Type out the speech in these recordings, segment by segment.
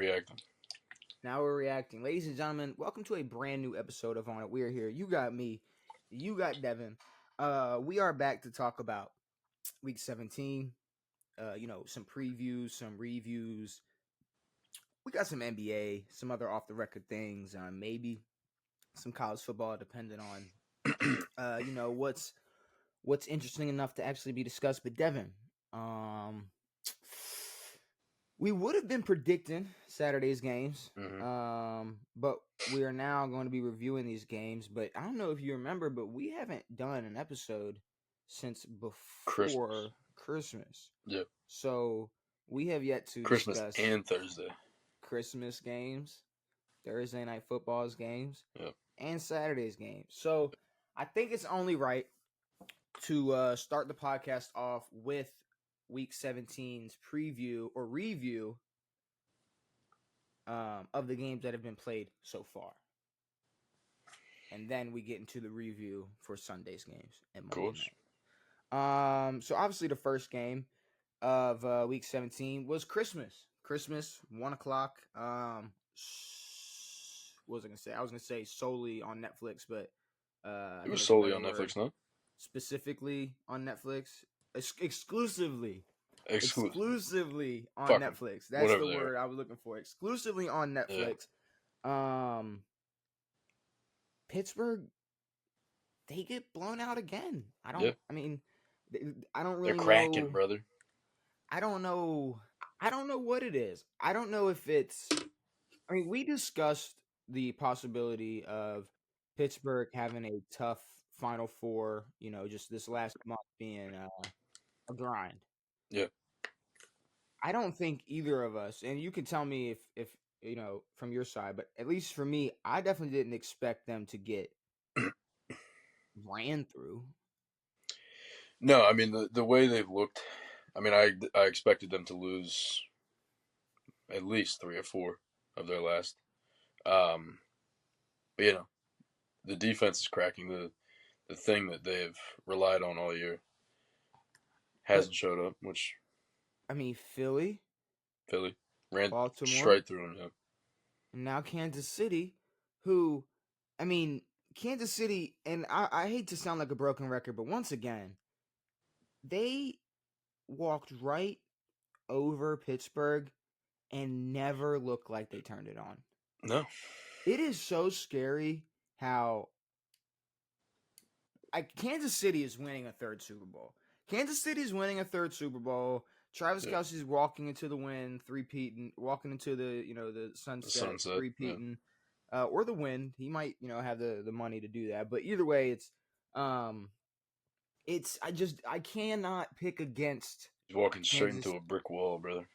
reacting. Now we're reacting. Ladies and gentlemen, welcome to a brand new episode of On It. We are here. You got me. You got Devin. We are back to talk about week 17. Some previews, some reviews. We got some NBA, some other off the record things, maybe some college football, depending on what's interesting enough to actually be discussed. But Devin, we would have been predicting Saturday's games, but we are now going to be reviewing these games. But I don't know if you remember, but we haven't done an episode since before Christmas. Yep. So we have yet to Christmas discuss and Thursday. Christmas games, Thursday night football's games, yep, and Saturday's games. So I think it's only right to start the podcast off with Week 17's preview or review of the games that have been played so far. And then we get into the review for Sunday's games and Monday night. So obviously the first game of Week 17 was Christmas. Christmas, 1 o'clock. What was I going to say? I was going to say solely on Netflix, but... it was solely on Netflix, no? Specifically on Netflix. Exclusively on Netflix. That's the word I was looking for. Exclusively on Netflix. Yeah. Pittsburgh, they get blown out again. I don't really They're cracking, know. brother. I don't know what it is. I don't know if it's... I mean, we discussed the possibility of Pittsburgh having a tough Final Four, just this last month being a grind. Yeah. I don't think either of us, and you can tell me if from your side, but at least for me, I definitely didn't expect them to get ran through. No, I mean the way they've looked. I mean, I expected them to lose at least 3 or 4 of their last. But the defense is cracking. The thing that they've relied on all year hasn't showed up. Which, I mean, Philly ran Baltimore, straight through them. Yeah. And now Kansas City, who, I mean, Kansas City, and I hate to sound like a broken record, but once again, they walked right over Pittsburgh and never looked like they turned it on. No. It is so scary how Kansas City is winning a third Super Bowl. Kansas City is winning a third Super Bowl. Travis Kelce's walking into the win, walking into the sunset, three-peating, or the win. He might, have the money to do that. But either way, I cannot pick against. He's walking straight into a brick wall, brother.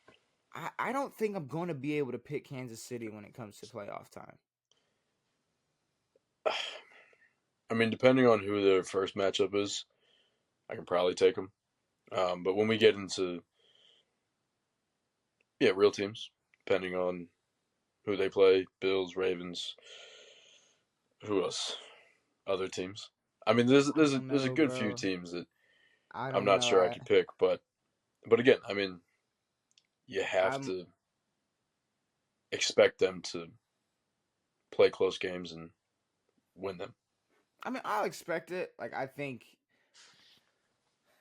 I don't think I'm going to be able to pick Kansas City when it comes to playoff time. I mean, depending on who their first matchup is, I can probably take them. But when we get into real teams, depending on who they play, Bills, Ravens, who else? Other teams. I mean, there's a good few teams that I'm not sure I could pick, but again, I mean, you have to expect them to play close games and win them. I mean, I'll expect it. I think,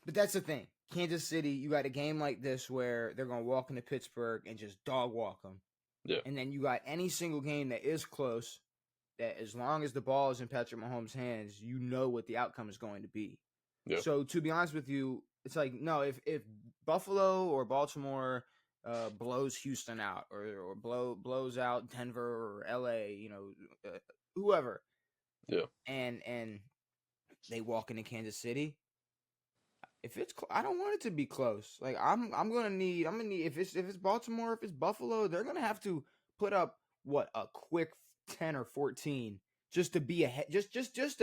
but that's the thing. Kansas City, you got a game like this where they're going to walk into Pittsburgh and just dog walk them. Yeah. And then you got any single game that is close, that as long as the ball is in Patrick Mahomes' hands, you know what the outcome is going to be. Yeah. So to be honest with you, it's like, no, if Buffalo or Baltimore blows Houston out or blows out Denver or LA, whoever. Yeah. And they walk into Kansas City. If it's, I don't want it to be close. I'm gonna need if it's Baltimore, if it's Buffalo, they're gonna have to put up a quick 10 or 14 just to be ahead, just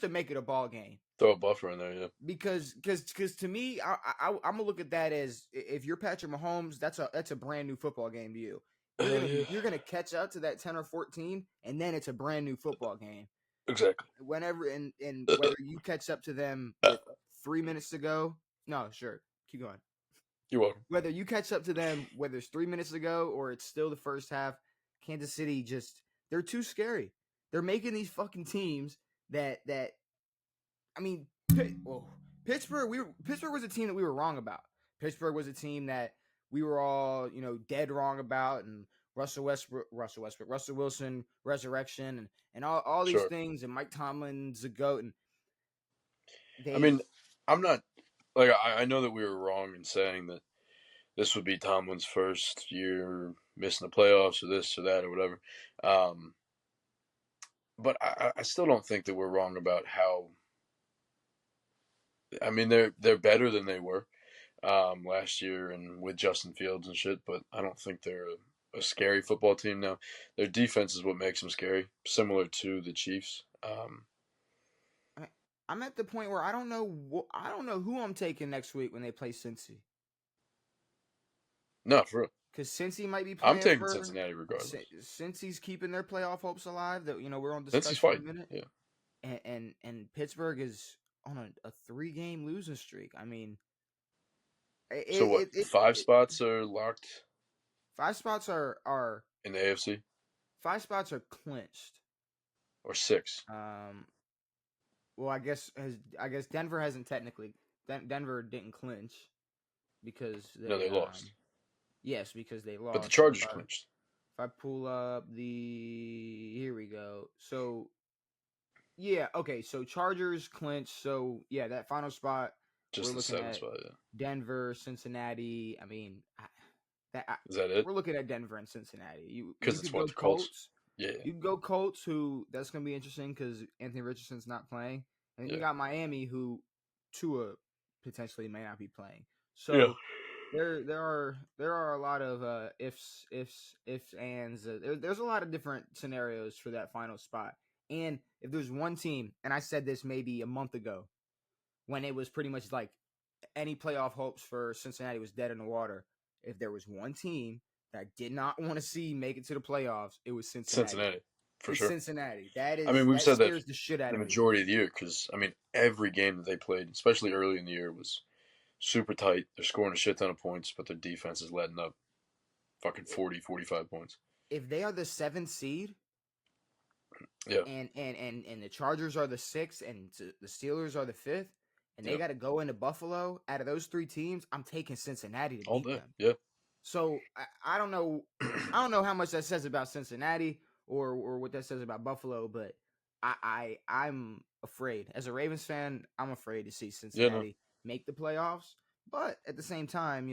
to make it a ball game. Throw a buffer in there, yeah. Because to me, I'm gonna look at that as, if you're Patrick Mahomes, that's a brand new football game to you. You're gonna catch up to that 10 or 14, and then it's a brand new football game. Exactly. Whenever and whether you catch up to them with 3 minutes to go. No, sure. Keep going. You're welcome. Whether you catch up to them, whether it's 3 minutes ago or it's still the first half, Kansas City they're too scary. They're making these fucking teams that I mean, Pittsburgh was a team that we were wrong about. Pittsburgh was a team that we were all, dead wrong about, and Russell Wilson resurrection, and all these Sure. things, and Mike Tomlin's a goat, and I mean, I'm not like I know that we were wrong in saying that this would be Tomlin's first year missing the playoffs or this or that or whatever. But I still don't think that we're wrong about how. I mean, they're better than they were last year and with Justin Fields and shit. But I don't think they're a scary football team now. Their defense is what makes them scary, similar to the Chiefs. I'm at the point where I don't know who I'm taking next week when they play Cincy. No, for real. Because Cincy might be playing. I'm taking Cincinnati regardless. Cincy's keeping their playoff hopes alive. That we're on Cincy's discussion in fighting. a minute. Yeah. And Pittsburgh is on a 3-game losing streak. I mean, So 5 spots are locked? 5 spots are in the AFC. 5 spots are clinched. Or 6. Well, I guess Denver hasn't technically. Denver didn't clinch because they lost. Yes, because they lost. But the Chargers clinched. If I pull up here we go. So, yeah, okay. So Chargers clinched. So yeah, that final spot. Just the 7th spot. Yeah. Denver, Cincinnati. I mean, is that it? We're looking at Denver and Cincinnati. Because it's what the Colts. Yeah. You can go Colts, who that's going to be interesting because Anthony Richardson's not playing, and then you got Miami, who Tua potentially may not be playing. So there are a lot of ifs, ands. There's a lot of different scenarios for that final spot. And if there's one team, and I said this maybe a month ago, when it was pretty much like any playoff hopes for Cincinnati was dead in the water. If there was one team that I did not want to see make it to the playoffs, it was Cincinnati. For sure. Cincinnati. That is. I mean, we've said that the shit out the of majority of the year because every game that they played, especially early in the year, was super tight. They're scoring a shit ton of points, but their defense is letting up fucking 40, 45 points. If they are the 7th seed, yeah, and the Chargers are the 6th, and the Steelers are the 5th, and they got to go into Buffalo. Out of those 3 teams, I'm taking Cincinnati to beat them. Yeah. So I don't know. I don't know how much that says about Cincinnati or what that says about Buffalo, but I'm afraid. As a Ravens fan, I'm afraid to see Cincinnati make the playoffs. But at the same time,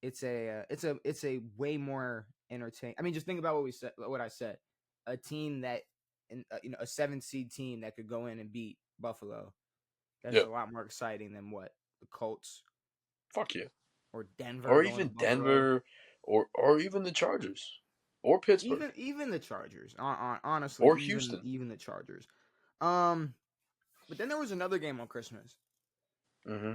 it's a way more entertaining. I mean, just think about what I said. A team that, a 7th seed team that could go in and beat Buffalo. That's a lot more exciting than what the Colts. Fuck yeah. Or Denver. Or even Denver, or even the Chargers. Or Pittsburgh. Even the Chargers. Honestly. Or Houston. Even the Chargers. But then there was another game on Christmas. Mm-hmm.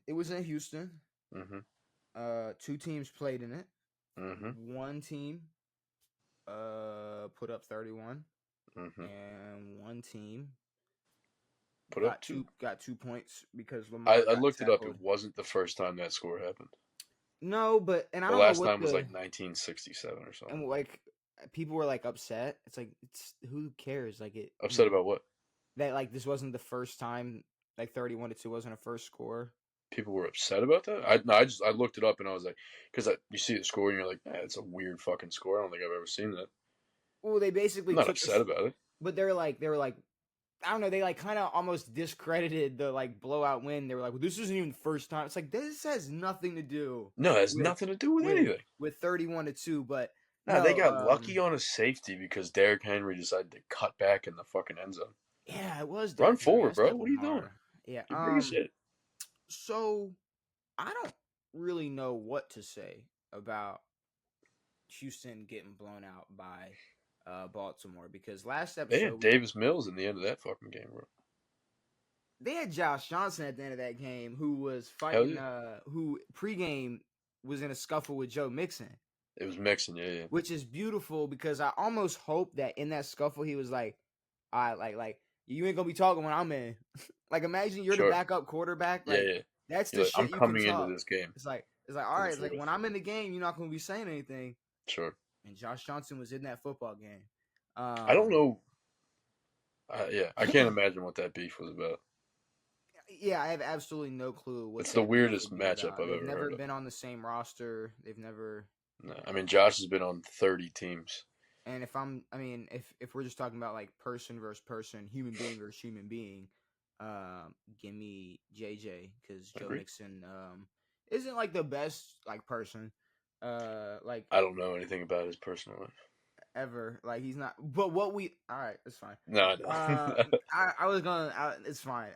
It was in Houston. Mm-hmm. 2 teams played in it. Mm-hmm. 1 team put up 31. Mm-hmm. And 1 team got 2 points because Lamar. I looked it up. It wasn't the first time that score happened. No, but I don't know. The last time was like 1967 or something. And like people were like upset. It's like who cares? Like it. Upset about what? That like this wasn't the first time. Like 31-2 wasn't a first score. People were upset about that. I looked it up and I was like, because you see the score and you're like, it's a weird fucking score. I don't think I've ever seen that. Well, they basically I'm not upset about it. But they were like, I don't know. They like kind of almost discredited the like blowout win. They were like, well, this isn't even the first time. It's like this has nothing to do. No, it has nothing to do with anything. With 31-2, but they got lucky on a safety because Derrick Henry decided to cut back in the fucking end zone. Yeah, it was. Run forward, bro. What are you doing? Yeah. Shit. So I don't really know what to say about Houston getting blown out by Baltimore because last episode they had Davis Mills in the end of that fucking game, bro. They had Josh Johnson at the end of that game who was fighting who pregame was in a scuffle with Joe Mixon. It was Mixon, yeah. Which is beautiful because I almost hope that in that scuffle he was like, all right, like you ain't gonna be talking when I'm in. Like imagine you're the backup quarterback. Like, That's the You're like, I'm shit you can coming into talk. this game. It's like all right. It's like when I'm in the game, you're not going to be saying anything. Sure. And Josh Johnson was in that football game. I don't know. I can't imagine what that beef was about. Yeah, I have absolutely no clue what It's the that beef weirdest would be matchup about. I've They've ever never heard of. been on the same roster. They've never. No, I mean, Josh has been on 30 teams. And if we're just talking about like person versus person, human being versus human being, give me JJ because Joe Mixon isn't like the best like person, like I don't know anything about his personal life ever. Like he's not. But what we all right, it's fine. No, I was gonna. It's fine.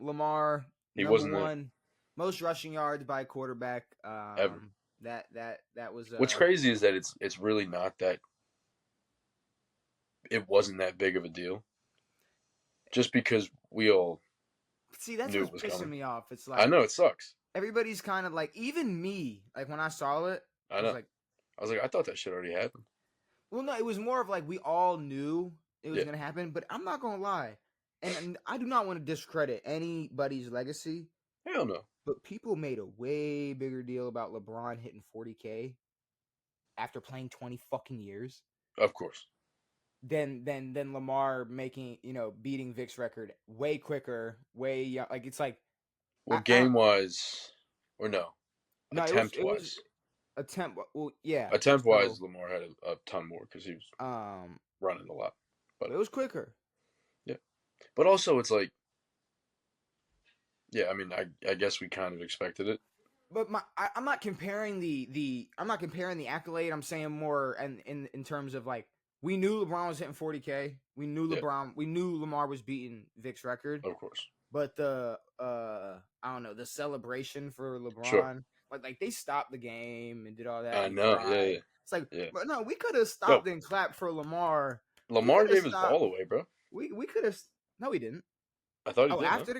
Lamar he number wasn't one, most rushing yards by a quarterback. ever. That was. What's crazy is that it's really not that. It wasn't that big of a deal. Just because we all see, that's knew what's it was pissing coming. me off. It's like I know it sucks. Everybody's kind of like, even me, like when I saw it, I know. I was like, I thought that shit already happened. Well, no, it was more of like we all knew it was gonna happen, but I'm not gonna lie, and I do not want to discredit anybody's legacy. Hell no. But people made a way bigger deal about LeBron hitting 40K after playing 20 fucking years. Of course. Than Lamar beating Vic's record way quicker, way young. Like it's like, well, game wise, or no, attempt wise. Well, yeah. Attempt wise, Lamar had a ton more because he was running a lot. But it was quicker. Yeah, but also it's like, yeah. I mean, I guess we kind of expected it. But I'm not comparing the accolade. I'm saying more in terms of like, we knew LeBron was hitting 40K. We knew we knew Lamar was beating Vic's record. Of course. But the I don't know, the celebration for LeBron, sure. like they stopped the game and did all that. I know, yeah. It's like, but no, we could have stopped and clapped for Lamar. Lamar gave his ball away, bro. We could have. No, he didn't. I thought he did. After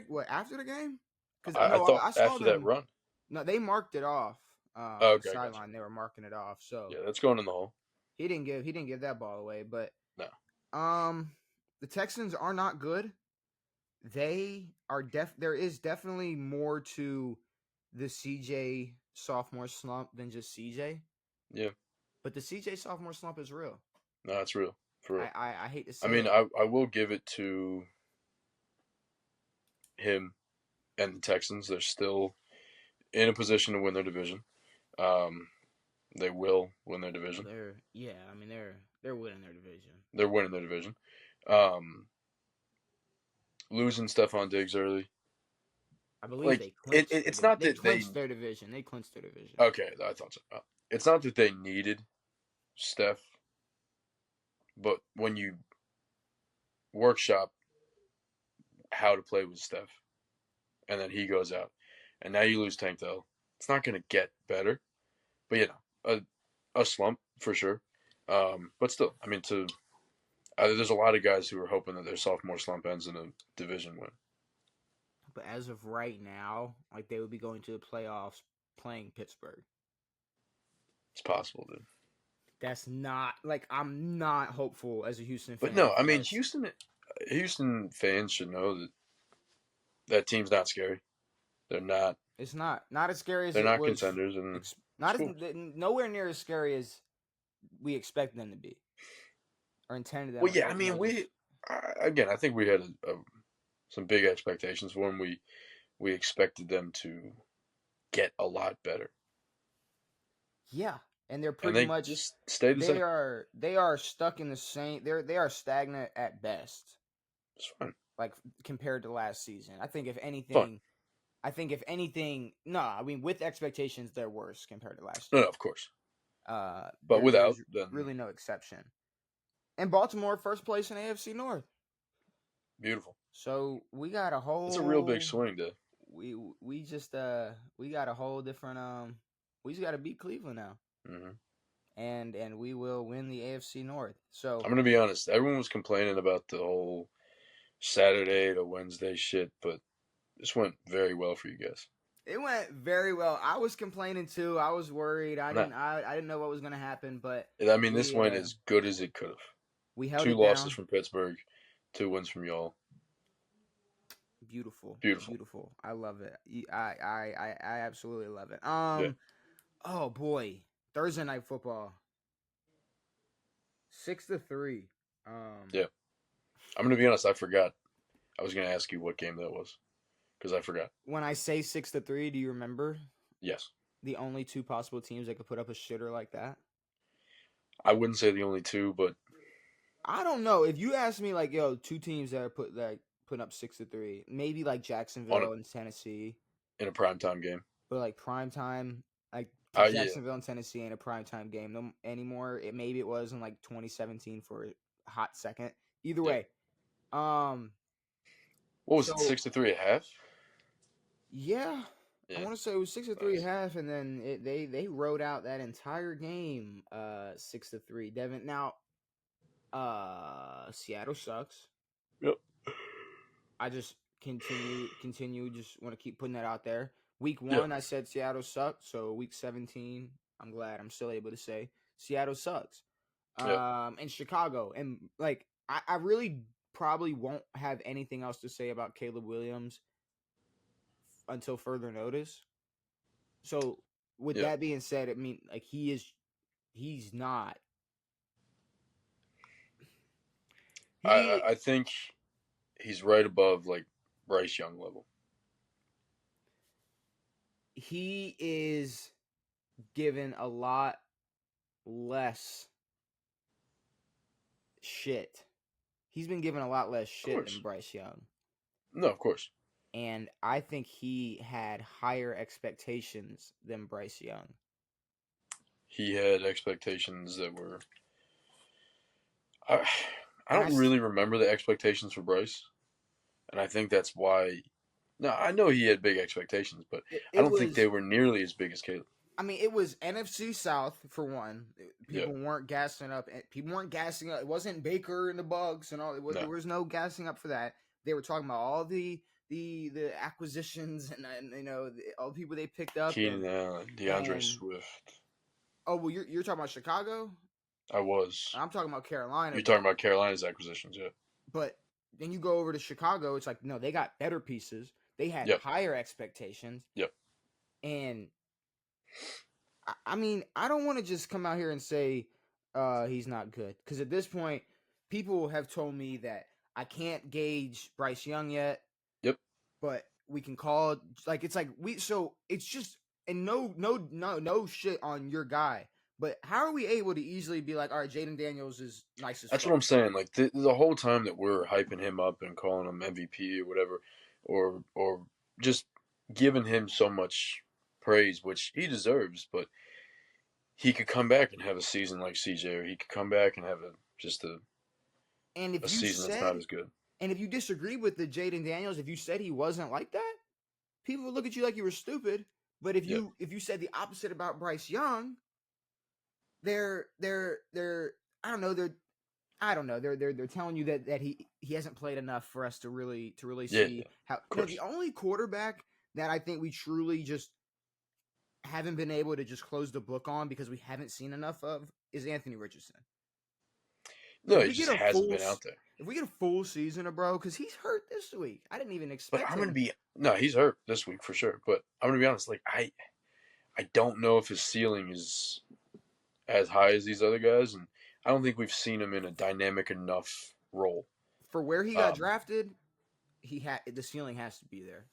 the game? Because I thought after that run. No, they marked it off. Okay, sideline, they were marking it off. So yeah, that's going in the hole. He didn't give that ball away, but no. The Texans are not good. They are there is definitely more to the CJ sophomore slump than just CJ. Yeah. But the CJ sophomore slump is real. No, it's real. For real. I hate to say I mean, I will give it to him and the Texans. They're still in a position to win their division. They will win their division. They're winning their division. They're winning their division. Losing Stephon Diggs early. I believe they clinched. It's not that they clinched their division. They clinched their division. Okay, I thought so. It's not that they needed Steph, but when you workshop how to play with Steph, and then he goes out, and now you lose Tank Dell, it's not going to get better. But a slump for sure. But still, I mean, there's a lot of guys who are hoping that their sophomore slump ends in a division win. But as of right now, like they would be going to the playoffs playing Pittsburgh. It's possible, dude. That's not like I'm not hopeful as a Houston fan. But no, I mean Houston fans should know that team's not scary. They're not. It's not as scary as they're not contenders, and nowhere near as scary as we expect them to be or intended them. Well, yeah, I mean I think we had some big expectations when we expected them to get a lot better. Yeah, and they're pretty much just stayed the same. They are stuck in the same. They are stagnant at best. It's fine. Like compared to last season, I think if anything, no, I mean with expectations, they're worse compared to last year. No, of course. But without, then really no exception. And Baltimore, first place in AFC North. Beautiful. So we got a whole. It's a real big swing, dude. We just we got a whole different We just got to beat Cleveland now. Mm-hmm. And we will win the AFC North. So I'm gonna be honest. Everyone was complaining about the whole Saturday to Wednesday shit, but this went very well for you guys. It went very well. I was complaining too. I was worried. I didn't know what was gonna happen, but I mean, this went as good as it could have. We held 2 losses from Pittsburgh, 2 wins from y'all. Beautiful. Beautiful. Beautiful. I love it. I absolutely love it. Yeah. Oh boy. Thursday night football. 6-3. Yeah. I'm gonna be honest. I forgot. I was gonna ask you what game that was because I forgot. When I say 6-3, do you remember Yes. the only two possible teams that could put up a shitter like that? I wouldn't say the only two, but I don't know. If you ask me, like, yo, two teams that are putting up 6-3, maybe like on a, Jacksonville and Tennessee, in a primetime game. but like prime time, like Yeah. Jacksonville and Tennessee ain't a prime time game no anymore. Maybe it was in like 2017 for a hot second. Either Yeah. way, um, What was it? so 6-3 at half. yeah, I Yeah. want to say it was 6-3 Nice. half, and then they rode out that entire game 6-3. Devin, now Seattle sucks. Yep. I just continue. Just want to keep putting that out there. Week Yeah. 1, I said Seattle sucked. So week 17, I'm glad I'm still able to say Seattle sucks. Yeah. And Chicago, and like I really probably won't have anything else to say about Caleb Williams until further notice. So with Yeah. that being said, I mean, like he's not. I think he's right above like Bryce Young level. He is given a lot less shit. He's been given a lot less Of shit than course. Bryce Young. No, of course. And I think he had higher expectations than Bryce Young. He had expectations that were. I, I And don't really remember the expectations for Bryce, and I think that's why. No, I know he had big expectations, but I it don't think they was, were nearly as big as Caleb. I mean, it was NFC South for one. Yeah. People weren't gassing up. People weren't gassing up. It wasn't Baker and the Bugs and all. No. There was no gassing up for that. They were talking about all the acquisitions and you know all the people they picked up Keenan Allen, DeAndre and Swift. oh well, you're talking about Chicago. I was. I'm talking about Carolina, You're but talking about Carolina's acquisitions, yeah. then you go over to Chicago. It's like no, they got better pieces. They had Yep. higher expectations. Yep. And I mean, I don't want to just come out here and say he's not good because at this point, people have told me that I can't gauge Bryce Young yet. Yep. But we can call like it's like we so it's just and no shit on your guy. But how are we able to easily be like, all right, Jaden Daniels is nice as That's fuck? what I'm saying. Like the whole time that we're hyping him up and calling him MVP or whatever, or just giving him so much praise, which he deserves, but he could come back and have a season like CJ, or he could come back and have just And a if you season that's not said, as good. and if you disagree with the Jaden Daniels, if you said he wasn't like that, people would look at you like you were stupid. But Yep. If you said the opposite about Bryce Young, they're I don't know they're telling you that he hasn't played enough for us to really see how. Of No, the course. only quarterback that I think we truly just haven't been able to just close the book on because we haven't seen enough of is Anthony Richardson. No, If he we get just a hasn't been out there. if we get a full season of bro, because he's hurt this week, I didn't even But expect I'm gonna him. be no, he's hurt this week for sure. But I'm gonna be honest, like I don't know if his ceiling is as high as these other guys, and I don't think we've seen him in a dynamic enough role. For where he got drafted, the ceiling has to be there.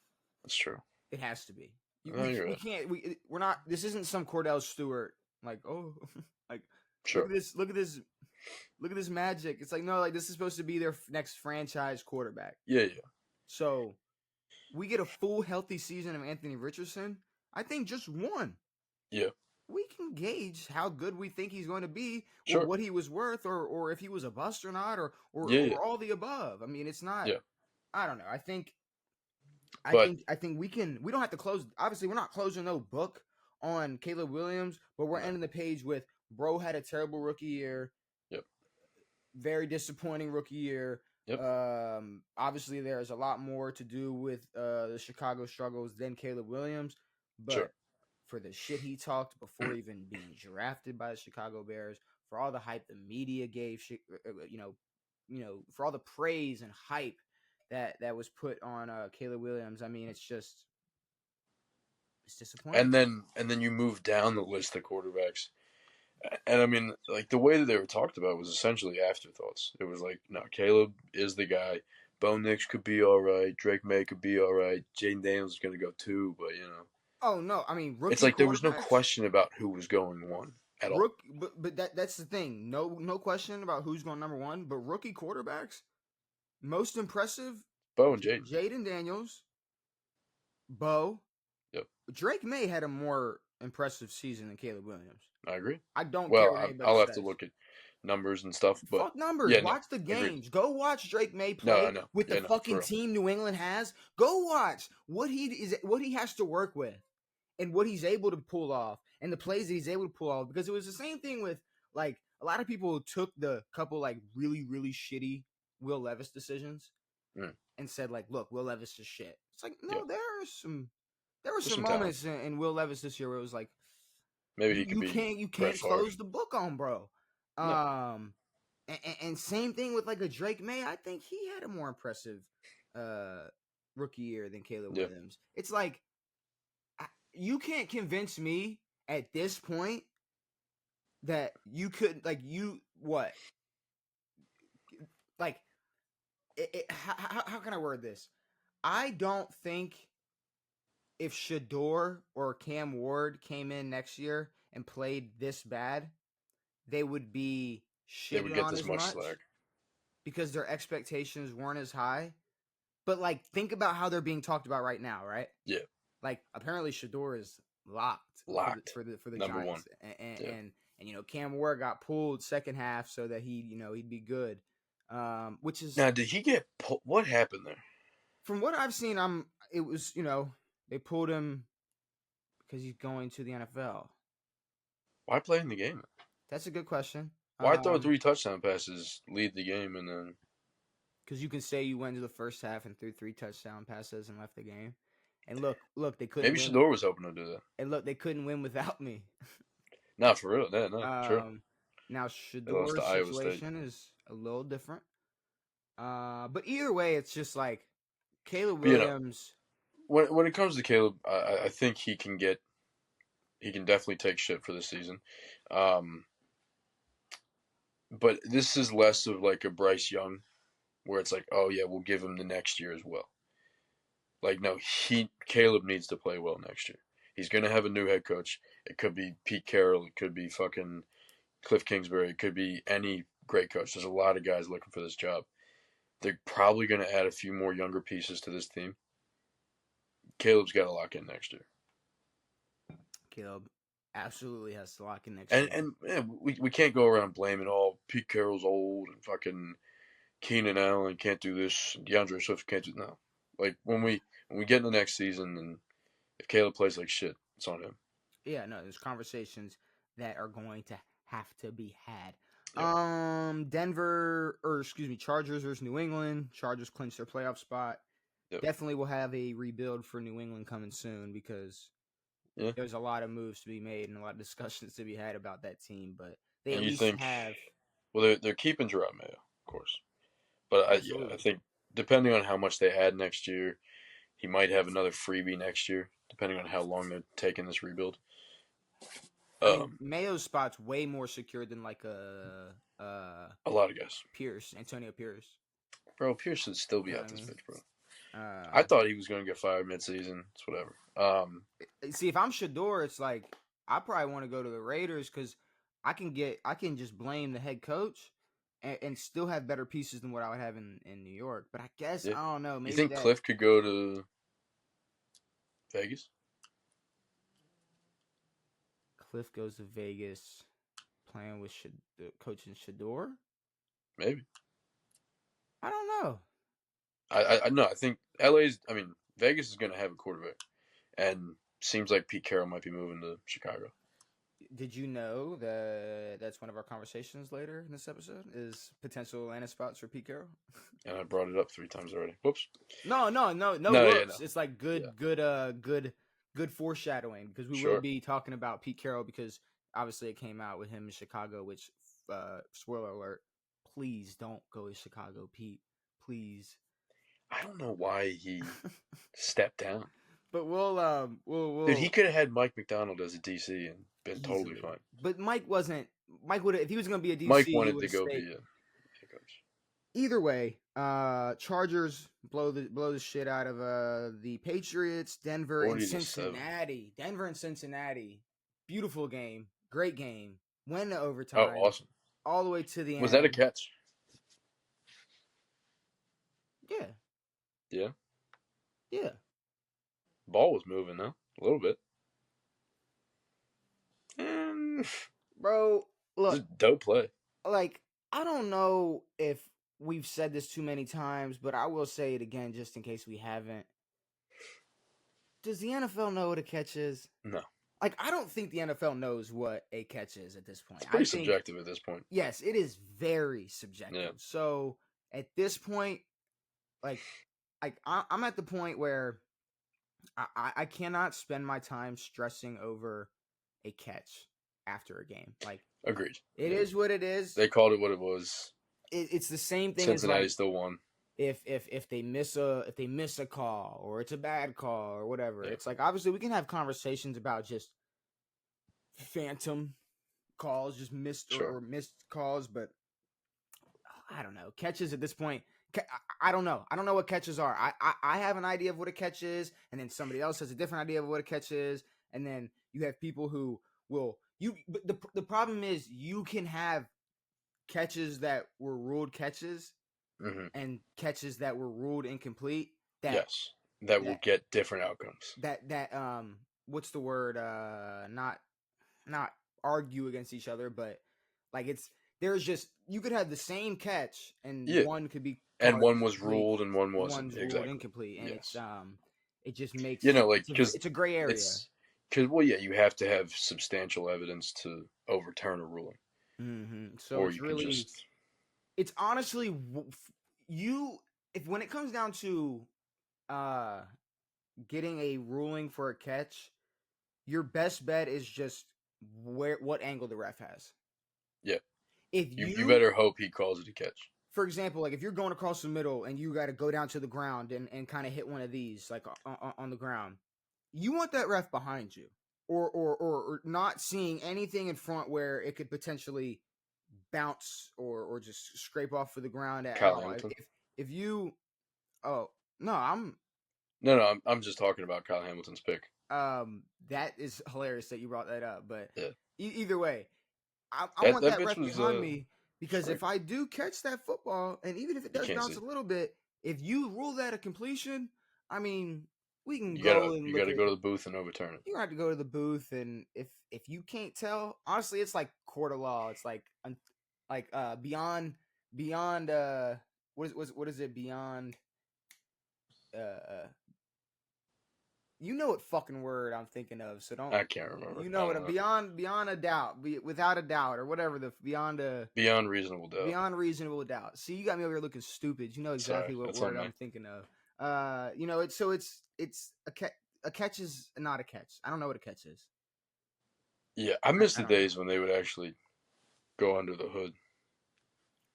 That's true. It has to be. No, you're We right. can't. We're not. This isn't some Cordell Stewart. Like like Sure. look at this magic. It's like no, like this is supposed to be their next franchise quarterback. Yeah. So we get a full healthy season of Anthony Richardson. I think just one. Yeah. We can gauge how good we think he's going to be, or Sure. what he was worth, or if he was a bust or not, or Yeah. all the above. I mean, it's not. Yeah. I don't know. I think But we can. We don't have to close. Obviously, we're not closing no book on Caleb Williams, but we're ending the page with bro had a terrible rookie year. Yep. Very disappointing rookie year. Yep. Obviously, there's a lot more to do with the Chicago struggles than Caleb Williams, but Sure. for the shit he talked before even being drafted by the Chicago Bears, for all the hype the media gave, for all the praise and hype that was put on Caleb Williams. I mean, it's disappointing. And then you move down the list of quarterbacks. And I mean, like the way that they were talked about was essentially afterthoughts. It was like, no, Caleb is the guy. Bo Nix could be all right. Drake May could be all right. Jaden Daniels is going to go too, but Oh no, I mean it's rookie like there was no quarterbacks. question about who was going one at all. But that's the thing. No question about who's going number one. But rookie quarterbacks, most impressive, Bo and Jaden. Jaden Daniels, Bo. Yep, Drake May had a more impressive season than Caleb Williams. I agree. I don't care Well, what anybody I'll have to says. look at numbers and stuff, but Fuck numbers. yeah, no, Watch the agreed. games. Go watch Drake May No, I play know. with the Yeah, no, for fucking real. team New England has. Go watch what he has to work with and what he's able to pull off and the plays that he's able to pull off. Because it was the same thing with like a lot of people took the couple like really, really shitty Will Levis decisions and said like, look, Will Levis is shit. It's like, no, Yeah. there were some moments in Will Levis this year where it was like, maybe he could be. You can't close the book on, bro. No. And same thing with like a Drake May. I think he had a more impressive rookie year than Caleb Williams. It's like you can't convince me at this point that you could how can I word this? I don't think if Shador or Cam Ward came in next year and played this bad, they would be shitting on as much slack because their expectations weren't as high. But like, think about how they're being talked about right now, right? Yeah. Like, apparently Shador is locked for the number Giants, one. And Cam Ward got pulled second half so that he'd be good. Which is now, did he get pulled? What happened there? From what I've seen, it was they pulled him because he's going to the NFL. Why play in the game? That's a good question. Why throw 3 touchdown passes, lead the game, and then? Because you can say you went into the first half and threw 3 touchdown passes and left the game. And look, they couldn't. Maybe Shador was hoping to do that. And look, they couldn't win without me. Not for real. No, true. Now Shador's situation is a little different. But either way, it's just like Caleb Williams. When it comes to Caleb, I think he can definitely take shit for the season. But this is less of like a Bryce Young, where it's like, oh yeah, we'll give him the next year as well. Like, no, Caleb needs to play well next year. He's gonna have a new head coach. It could be Pete Carroll. It could be fucking Cliff Kingsbury. It could be any great coach. There's a lot of guys looking for this job. They're probably gonna add a few more younger pieces to this team. Caleb's got to lock in next year. Caleb absolutely has to lock in next year. And yeah, we can't go around blaming Pete Carroll's old and fucking Keenan Allen can't do this. DeAndre Swift can't do no. Like when we get in the next season and if Caleb plays like shit, it's on him. Yeah, no, there's conversations that are going to have to be had. Yep. Chargers versus New England. Chargers clinch their playoff spot. Yep. Definitely will have a rebuild for New England coming soon because there's a lot of moves to be made and a lot of discussions to be had about that team. But they at least have. Well, they're keeping Gerard Mayo, of course. But I think depending on how much they add next year, he might have another freebie next year, depending on how long they're taking this rebuild. I mean, Mayo's spot's way more secure than like a lot of guys. Antonio Pierce. Bro, Pierce should still be out this bitch, bro. I thought he was going to get fired midseason. It's whatever. See, if I'm Shador, it's like I probably want to go to the Raiders because I can just blame the head coach and still have better pieces than what I would have in New York. But I guess I don't know. Maybe you think Cliff could go to Vegas? Cliff goes to Vegas playing with coaching Shador? Maybe. I don't know. I think Vegas is going to have a quarterback, and seems like Pete Carroll might be moving to Chicago. Did you know that's one of our conversations later in this episode is potential Atlanta spots for Pete Carroll? And I brought it up 3 times already. Whoops. No. Whoops. Yeah, no. It's like good foreshadowing because we will be talking about Pete Carroll because obviously it came out with him in Chicago. Which, spoiler alert, please don't go to Chicago, Pete. Please. I don't know why he stepped down. But we'll Dude, he could have had Mike McDonald as a DC and been totally easily. fine. But Mike wasn't. Mike would if he was going to be a Mike DC, he wanted would to have go stayed. be a head coach. Either way, Chargers blow the shit out of the Patriots, Denver and 40-7. Cincinnati. Denver and Cincinnati. Beautiful game. Great game. Went to Oh, overtime. awesome. All the way to the end. Was that a catch? Yeah. Yeah. Yeah. Ball was moving though, a little bit. And Bro, look. just dope play. Like, I don't know if we've said this too many times, but I will say it again just in case we haven't. Does the NFL know what a catch is? No. Like, I don't think the NFL knows what a catch is at this point. It's pretty subjective at this point. Yes, it is very subjective. Yeah. So at this point, like I'm at the point where I cannot spend my time stressing over a catch after a game. Like, agreed. It is what it is. They called it what it was. It's the same thing. Cincinnati as like, still won. If they miss a call or it's a bad call or whatever, it's like obviously we can have conversations about just phantom calls, just missed or missed calls, but I don't know. Catches at this point, I don't know. I don't know what catches are. I have an idea of what a catch is, and then somebody else has a different idea of what a catch is, and then you have people who will But the problem is you can have catches that were ruled catches. Mm-hmm. And catches that were ruled incomplete. That will get different outcomes. What's the word? Not argue against each other, but like there's just you could have the same catch and one could be and one was ruled and one wasn't. One's exactly. ruled incomplete, and it just makes because it's a gray area. Because you have to have substantial evidence to overturn a ruling. Mm-hmm. So it's really. It's honestly when it comes down to getting a ruling for a catch, your best bet is just what angle the ref has. Yeah. If you better hope he calls it a catch. For example, like if you're going across the middle and you got to go down to the ground and kind of hit one of these like on the ground, you want that ref behind you or not seeing anything in front where it could potentially bounce or just scrape off of the ground at Kyle all. Hamilton. If you I'm just talking about Kyle Hamilton's pick. That is hilarious that you brought that up, but either way, I want that ref behind me because if I do catch that football, and even if it does bounce a little bit, if you rule that a completion, I mean, we can you gotta go to the booth and overturn it. You have to go to the booth, and if you can't tell, honestly, it's like court of law. It's like beyond what is it beyond you know what fucking word I'm thinking of, so don't. I can't remember. You know what? Beyond a doubt, without a doubt, or whatever beyond reasonable doubt. Beyond reasonable doubt. See, you got me over here looking stupid. You know exactly what word I'm thinking of. It's a catch is not a catch. I don't know what a catch is. Yeah, I miss the days when they would actually go under the hood.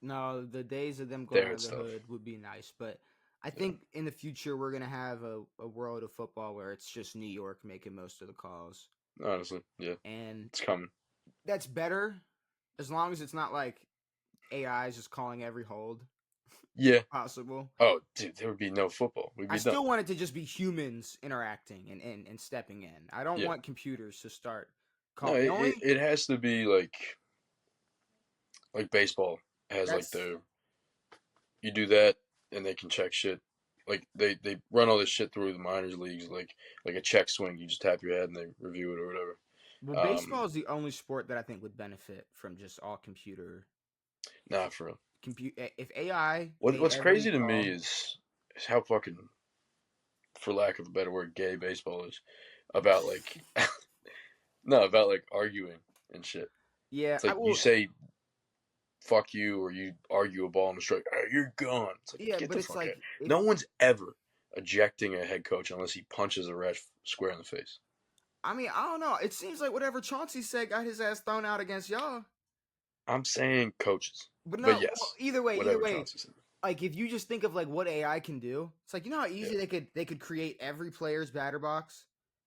No, the days of them going under the hood would be nice, but I think in the future we're gonna have a world of football where it's just New York making most of the calls. Honestly, yeah, and it's coming. That's better, as long as it's not like AI is just calling every hold. Yeah, possible. Oh, dude, there would be no football. I still want it to just be humans interacting and stepping in. I don't want computers to start calling. No, it has to be like baseball has you do that and they can check shit. Like they run all this shit through the minors leagues, like a check swing. You just tap your head and they review it or whatever. Well, baseball is the only sport that I think would benefit from just all computer. Nah, for real. If AI. What's crazy to me is how fucking, for lack of a better word, gay baseball is about about arguing and shit. Yeah, it's like you say fuck you or you argue a ball in the strike. Oh, you're gone. It's like, get the fuck out. No one's ever ejecting a head coach unless he punches a ref square in the face. I mean, I don't know. It seems like whatever Chauncey said got his ass thrown out against y'all. I'm saying coaches. But no, yes. Either way. like if you just think of like what AI can do, it's like you know how easy they could create every player's batter box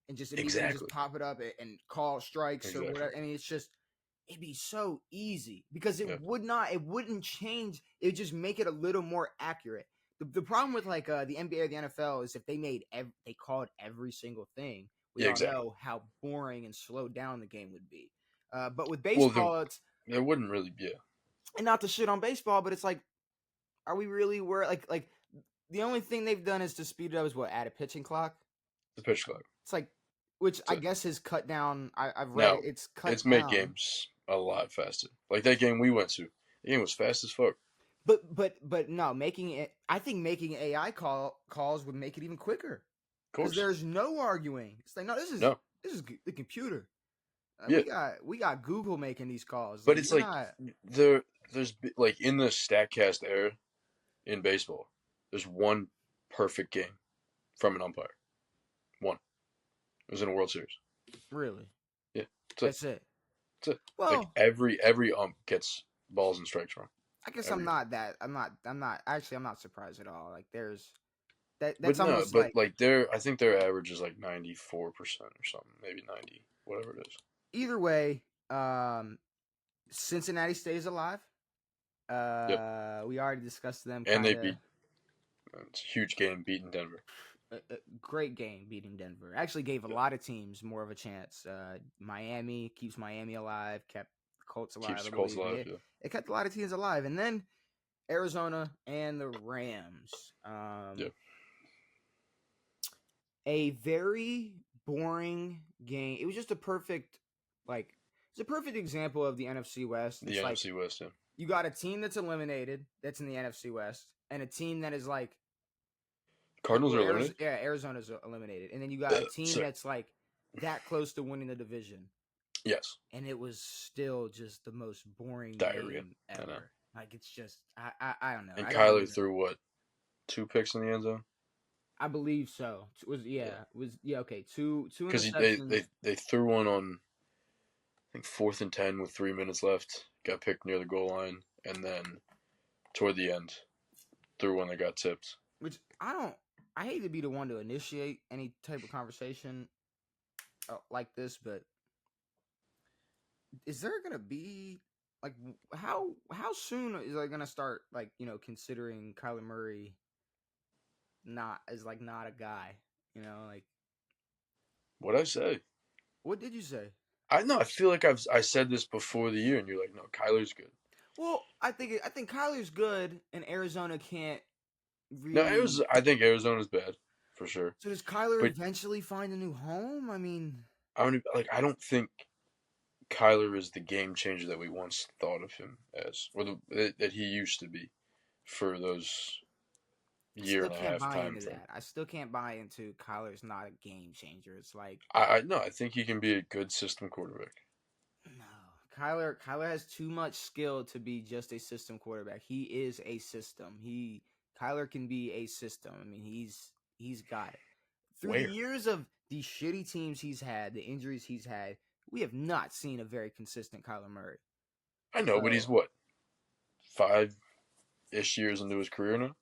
and just immediately just Exactly. pop it up and call strikes or Exactly. whatever. I mean, it's just it'd be so easy because Yeah. it wouldn't change. It would just make it a little more accurate. The problem with like the NBA or the NFL is if they made they called every single thing, we Yeah. all Exactly. know how boring and slowed down the game would be. But with Well, baseball, it's there wouldn't really be. Yeah. and not to shit on baseball, but it's like, are we really worried? Like the only thing they've done is to speed it up is what add a pitching clock. The pitch clock. It's like, which I That's it. guess has cut down. I've read Now, it. It's cut it's made down. games a lot faster. Like that game we went to. The game was fast as fuck. But no, making it. I think making AI calls would make it even quicker Of because course. there's no arguing. It's like no, No. this is the computer. Yeah. We got Google making these calls. But Like it's you're like not there's like in the Statcast era in baseball, there's one perfect game from an umpire. One. It was in a World Series. really. Yeah. That's it. That's it. That's it. Like Well, every ump gets balls and strikes wrong. I guess I'm Every not that. I'm not. Actually, I'm not surprised at all. Like there's that. But That's no, almost but like like I think their average is like 94% or something, maybe 90, whatever it is. either way. Cincinnati stays alive. Yep. We already discussed them. And Kind they of beat. It's a huge game beating Denver. a great game beating Denver. Actually, gave a Yep. lot of teams more of a chance. Miami keeps Miami alive. Kept the Colts alive. Keeps I the Colts believe alive. Yeah. it kept a lot of teams alive. And then Arizona and the Rams. Yep. A very boring game. It was just a perfect like it's a perfect example of the NFC West. The It's like NFC West. Yeah. you got a team that's eliminated that's in the NFC West and a team that is like Cardinals are eliminated. Arizona's eliminated. And then you got a team Sorry. that's like that close to winning the division. Yes. And it was still just the most boring Diarrhea. game I know. ever. Like it's just I don't know. And I don't Kyler even, threw what? 2 picks in the end zone. I believe so. Okay. Two Because interceptions. they threw one on I think 4th and 10 with 3 minutes left. Got picked near the goal line, and then toward the end threw one that got tipped. Which I hate to be the one to initiate any type of conversation like this, but is there gonna be like how soon is I gonna start like considering Kyler Murray not as like not a guy, like What'd I say? what did you say? I know. I feel like I said this before the year, and you're like, no, Kyler's good. Well, I think Kyler's good, and Arizona can't No, really. I think Arizona's bad for sure. So does Kyler But eventually find a new home? I mean, I don't think Kyler is the game changer that we once thought of him as, or that he used to be for those I year still and a can't half buy time into frame. that. I still can't buy into Kyler's not a game changer. It's like I no, I think he can be a good system quarterback. no, Kyler has too much skill to be just a system quarterback. He is a system. Kyler can be a system. I mean, he's got it. Through the Where? years of the shitty teams he's had, the injuries he's had, we have not seen a very consistent Kyler Murray. I know, but he's So, what 5-ish years into his career now.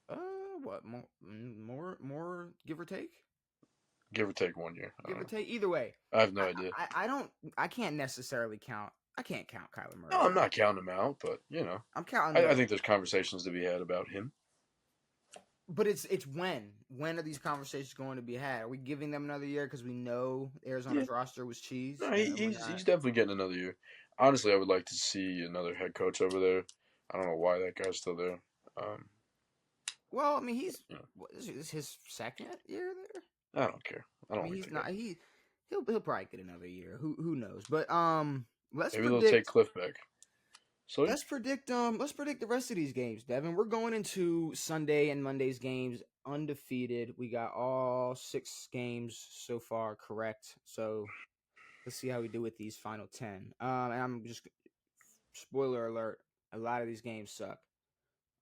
uh, what more give or take? Give or take 1 year. I Give don't or know. take. Either way, I have no idea. I don't. I can't necessarily count. I can't count Kyler No, Murray I'm out. not counting him out, but I'm counting I the. think there's conversations to be had about him. But it's when are these conversations going to be had? Are we giving them another year because we know Yeah, Arizona's roster was cheese no, and we're he's not? definitely getting another year. Honestly, I would like to see another head coach over there. I don't know why that guy's still there. Um, Well, I mean, he's you know, what is this his second year there? I don't care. I I don't mean, really he's think I not. do. He'll probably get another year. Who knows? But let's Maybe they'll take predict. Cliff back. So yeah, Let's predict the rest of these games, Devin. We're going into Sunday and Monday's games undefeated. We got all 6 games so far correct. So let's see how we do with these final 10. And I'm just spoiler alert, a lot of these games suck.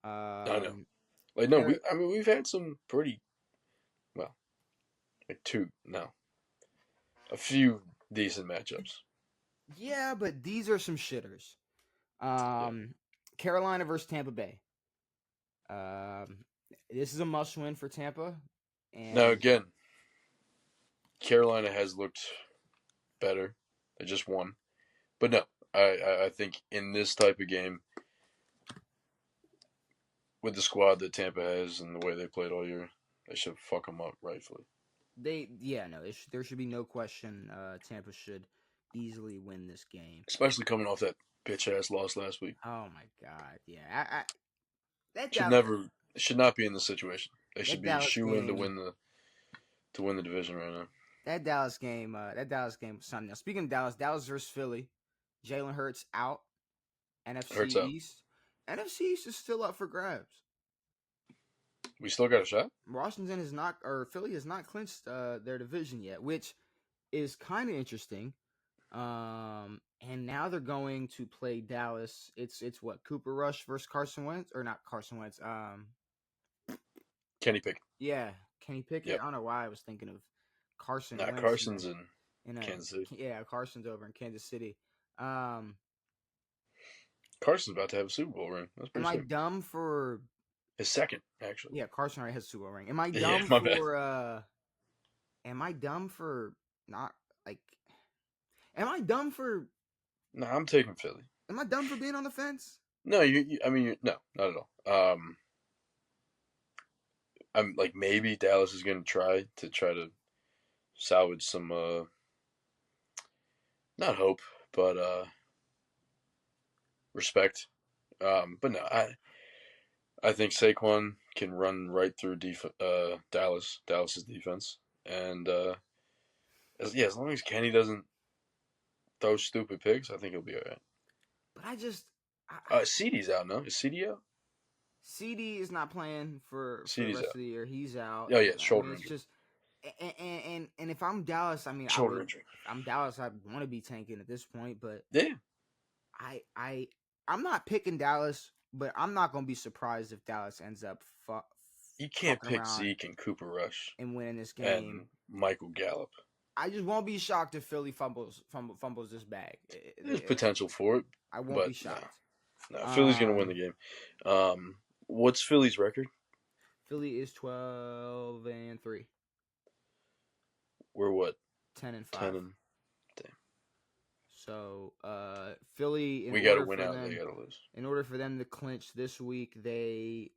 I know. Um Like no, Car- I mean we've had some pretty well, like a few decent matchups. yeah, but these are some shitters. Yeah, Carolina versus Tampa Bay. This is a must-win for Tampa. And now again, Carolina has looked better. They just won, but no, I think in this type of game, with the squad that Tampa has and the way they played all year, they should fuck them up rightfully. There should be no question. Tampa should easily win this game, especially coming off that bitch ass loss last week. Oh my god, yeah. That Should Dallas, never, should not be in this situation. They should that be Dallas shoe in to game, win the division right now. that Dallas game was something. Now, speaking of Dallas versus Philly, Jalen Hurts out. NFC Hurts out. East, NFC East is still up for grabs. We still got a shot. Washington has not, or Philly has not clinched their division yet, which is kind of interesting. And now they're going to play Dallas. It's what, Cooper Rush versus Carson Wentz, or not Carson Wentz? Kenny Pickett. Yeah, Kenny Pickett. Yep. I don't know why I was thinking of Carson Wentz. Carson's in Kansas City. Yeah, Carson's over in Kansas City. Carson's about to have a Super Bowl ring. That's pretty sick. I dumb for his second, actually? Yeah, Carson already has a Super Bowl ring. Am I dumb for? Am I dumb for not like? Am I dumb for? No, I'm taking Philly. Am I dumb for being on the fence? No, no, not at all. I'm like, maybe Dallas is going to try to salvage some, not hope, but respect. But no, I think Saquon can run right through Dallas's defense, and as long as Kenny doesn't throw stupid picks, I think he'll be all right. But CD's out now. Is CD out? CD is not playing for the rest of the year. He's out. Oh yeah, shoulder injury. It's just, and if I'm Dallas, I mean, shoulder injury. If I'm Dallas, I want to be tanking at this point, but yeah, I'm not picking Dallas, but I'm not going to be surprised if Dallas ends up. You can't pick Zeke and Cooper Rush and winning this game. And Michael Gallup. I just won't be shocked if Philly fumbles this bag. There's potential for it. I won't be shocked. No, Philly's going to win the game. What's Philly's record? Philly is 12-3. We're what? 10-5. 10-5. So, Philly. We got to win out. They got to lose. In order for them to clinch this week, they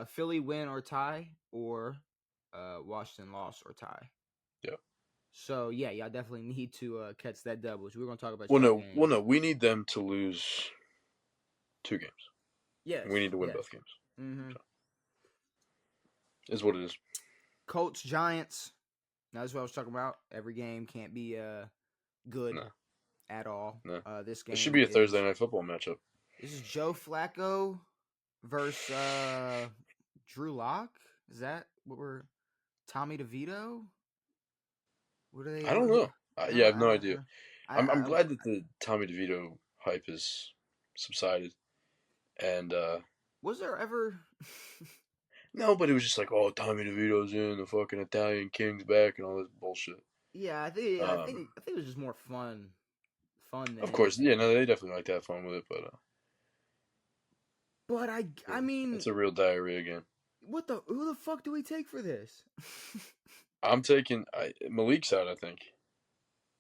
Philly win or tie, or Washington loss or tie. Yep. So yeah, y'all definitely need to catch that dub, which we're gonna talk about. No, we need them to lose 2 games. Yes, we need to win both games. Mm-hmm. So, is what it is. Colts, Giants. Now, that's what I was talking about. Every game can't be good at all. No. This game. It should be a Thursday night football matchup. This is Joe Flacco versus Drew Lock. Is that what we're? Tommy DeVito? What are they? I don't know. I have no idea. I'm glad that the Tommy DeVito hype has subsided. And was there ever? No, but it was just like, oh, Tommy DeVito's in, the fucking Italian King's back, and all this bullshit. Yeah, I think it was just more fun. Of course, yeah, no, they definitely like to have fun with it, but I mean, it's a real diarrhea game. Who the fuck do we take for this? I'm taking Malik's out, I think.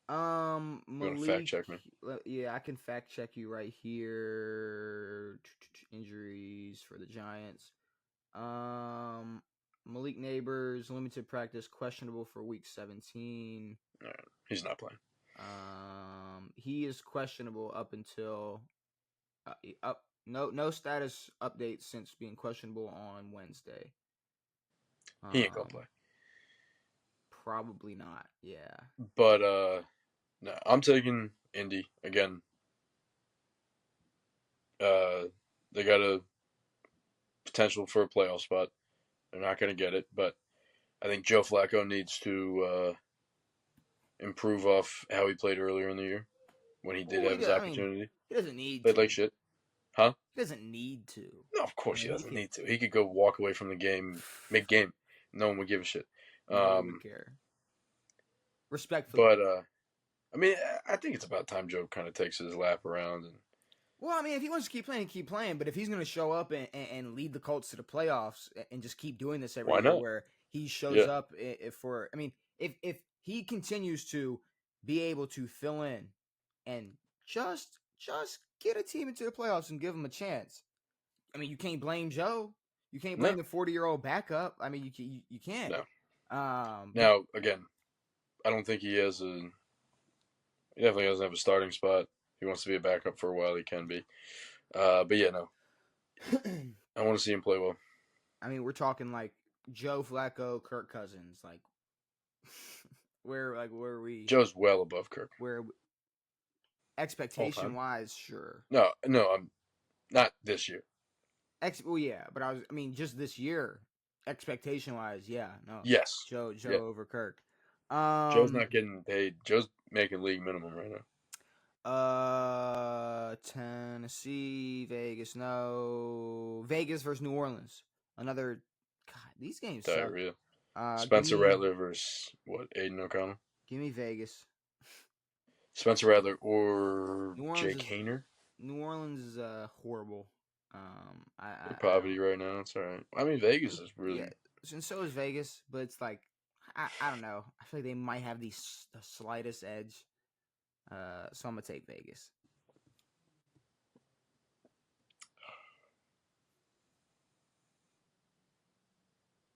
Malik. You want to fact check me? Yeah, I can fact check you right here. Injuries for the Giants. Malik Neighbors, limited practice, questionable for week 17. All right. He's not playing. He is questionable up until no status updates since being questionable on Wednesday. He ain't gonna play. Probably not. Yeah. But no, I'm taking Indy again. They got a potential for a playoff spot. They're not going to get it, but I think Joe Flacco needs to improve off how he played earlier in the year when he did have his opportunity. He doesn't need played like shit. Huh? He doesn't need to. No, of course he doesn't need to. He could go walk away from the game mid-game. No one would give a shit. No one would care. Respectfully. But, I mean, I think it's about time Joe kind of takes his lap around and Well, I mean, if he wants to keep playing, keep playing. But if he's going to show up and lead the Colts to the playoffs and just keep doing this every Why year, not? where he shows Yeah. up for, I mean, if he continues to be able to fill in and just get a team into the playoffs and give them a chance, I mean, you can't blame Joe. You can't blame No. the 40-year-old backup. I mean, you can't. No. But Now, again, I don't think he has a. He definitely doesn't have a starting spot. He wants to be a backup for a while. He can be. But yeah, no. I want to see him play well. I mean, we're talking like Joe Flacco, Kirk Cousins, like where are we? Joe's well above Kirk Where all expectation time. wise, sure. No, I'm not this year. Well, yeah, but I mean, just this year, expectation wise, yeah, no, Yes. Joe Yeah. over Kirk. Joe's not getting paid. Joe's making league minimum right now. Tennessee, Vegas, no, Vegas versus New Orleans. Another, God, these games suck. Diarrhea. Give Spencer me, Rattler versus what? Aiden O'Connell. give me Vegas. Spencer Rattler or New Orleans Jake is Hayner. New Orleans is horrible. They're I poverty don't. right now. It's all right. I mean, Vegas is Yeah, really. and so is Vegas, but it's like I don't know. I feel like they might have the slightest edge. So I'm gonna take Vegas.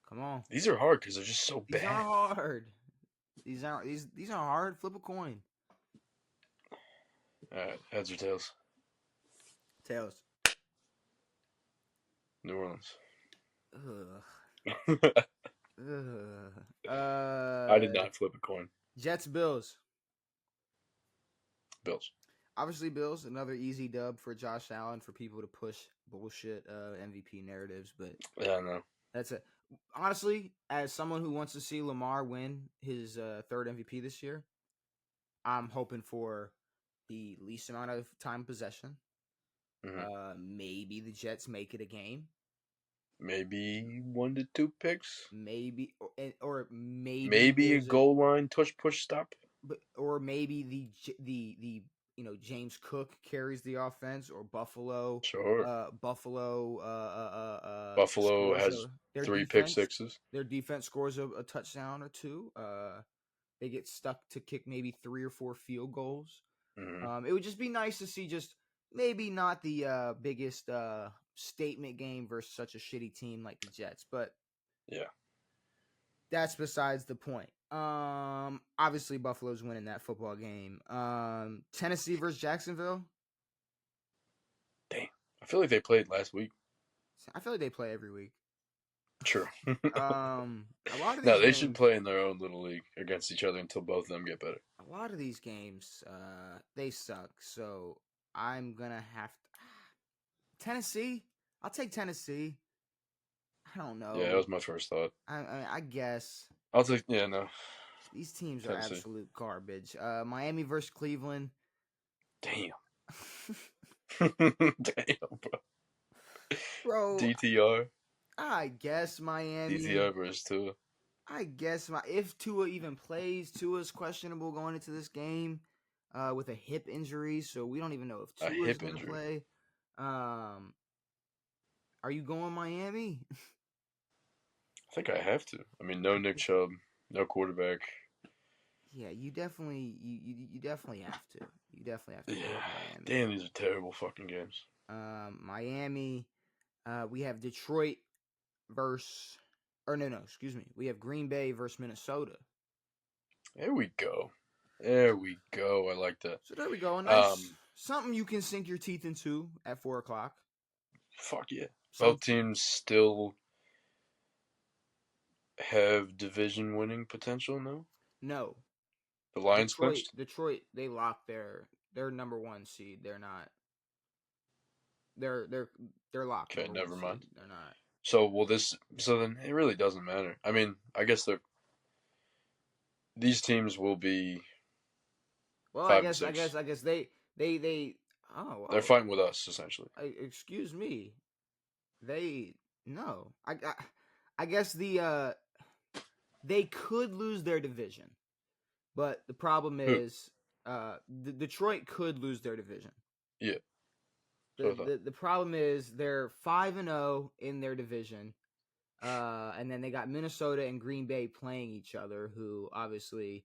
Come on. These are hard because they're just so These bad. aren't hard. These aren't hard. Flip a coin. All right, heads or tails? Tails. New Orleans. Ugh. Ugh. I did not flip a coin. Jets Bills. Bills. Obviously, Bills. Another easy dub for Josh Allen for people to push bullshit MVP narratives, but Yeah, no. that's it. Honestly, as someone who wants to see Lamar win his third MVP this year, I'm hoping for the least amount of time possession. Maybe the Jets make it a game. Maybe 1 to 2 picks. Maybe or maybe a goal line push stop. Or maybe the James Cook carries the offense, or Buffalo. Sure. Buffalo has 3 pick sixes. Their defense scores a touchdown or two. They get stuck to kick maybe 3 or 4 field goals. It would just be nice to see just maybe not the biggest statement game versus such a shitty team like the Jets, but yeah, that's besides the point. Obviously Buffalo's winning that football game. Tennessee versus Jacksonville. Damn, I feel like they played last week. I feel like they play every week. True. A lot of these no, they games, should play in their own little league against each other until both of them get better. A lot of these games, they suck. So I'm gonna have to Tennessee. I'll take Tennessee. I don't know. Yeah, that was my first thought. I guess. I'll take. Yeah, no. These teams Tennessee. are absolute garbage. Miami versus Cleveland. Damn. Damn, bro. DTR. I guess Miami. DTR versus Tua. I guess if Tua even plays, Tua's questionable going into this game with a hip injury, so we don't even know if Tua's going to play. Are you going Miami? I think I have to. I mean, no Nick Chubb, no quarterback. Yeah, you definitely have to. You definitely have to go with Miami. Damn, these are terrible fucking games. Miami. We have Detroit versus, excuse me. We have Green Bay versus Minnesota. There we go. I like that. So there we go. Nice. Something you can sink your teeth into at 4:00. Fuck yeah. Both teams still have division winning potential, no? No. The Lions clinched? Detroit, they locked their number 1 seed. They're not. They're locked. Okay, never mind. Seed. They're not. So then it really doesn't matter. I mean, I guess these teams will be. Well, I guess they. Oh, they're fighting with us essentially. Excuse me. No. I guess they could lose their division, but the problem is, the Detroit could lose their division. Yeah. So I thought. The problem is they're 5-0 in their division. And then they got Minnesota and Green Bay playing each other, who obviously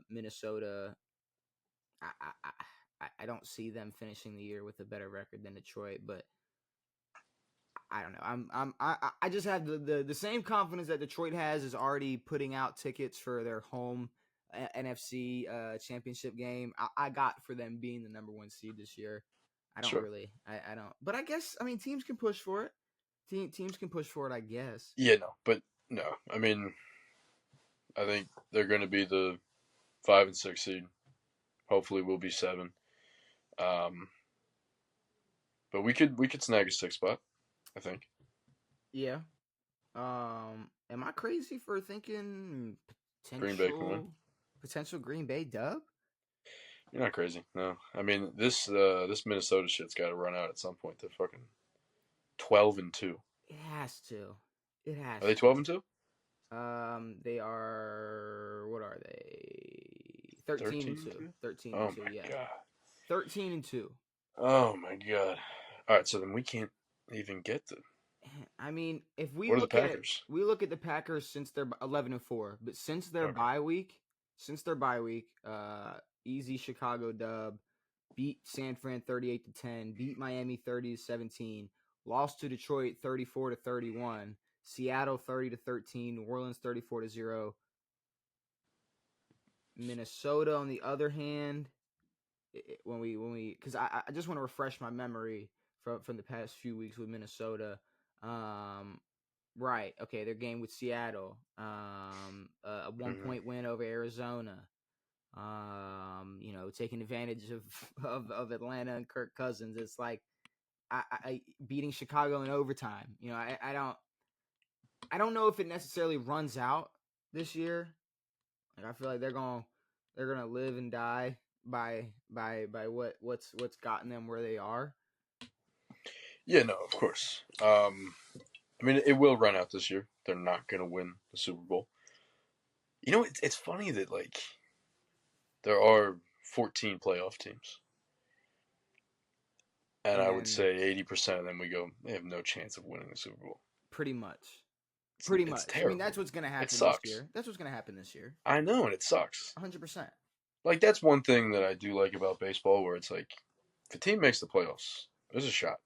Minnesota, I don't see them finishing the year with a better record than Detroit, but I don't know. I just have the same confidence that Detroit has is already putting out tickets for their home NFC championship game. I got for them being the number 1 seed this year. I don't Sure. really. I don't. But I guess teams can push for it. Teams can push for it, I guess. Yeah, no, but no. I mean, I think they're going to be the 5 and 6 seed. Hopefully, we'll be 7. Um, but we could snag a 6 spot. I think. Yeah. Am I crazy for thinking Green Bay can win. potential Green Bay dub? You're not crazy. No, I mean this Minnesota shit's got to run out at some point. They're fucking 12-2. It has to. It has Are they to. 12-2? They are. What are they? 13-2. 13 Oh and 2. my Yeah. god. 13-2. Oh my god. All right, so then we can't even get the. I mean, if we What are the look at Packers? we look at the Packers since they're 11-4, but since their Okay. bye week, easy Chicago dub, beat San Fran 38-10, beat Miami 30-17, lost to Detroit 34-31, Seattle 30-13, New Orleans 34-0. Minnesota, on the other hand, when we because I just want to refresh my memory from the past few weeks with Minnesota. Right, okay, their game with Seattle, a 1-point win over Arizona. Taking advantage of Atlanta and Kirk Cousins. It's like I beating Chicago in overtime. I don't know if it necessarily runs out this year. Like I feel like they're gonna live and die by what's gotten them where they are. Yeah, no, of course. I mean, it will run out this year. They're not going to win the Super Bowl. You know, it's funny that like there are 14 playoff teams, and I would And say 80% of them we go they have no chance of winning the Super Bowl. pretty much. It's I mean, terrible. that's what's gonna It happen this sucks. year. That's what's gonna happen this year. I know, and it sucks. 100%. Like that's one thing that I do like about baseball, where it's like if a team makes the playoffs, there's a shot.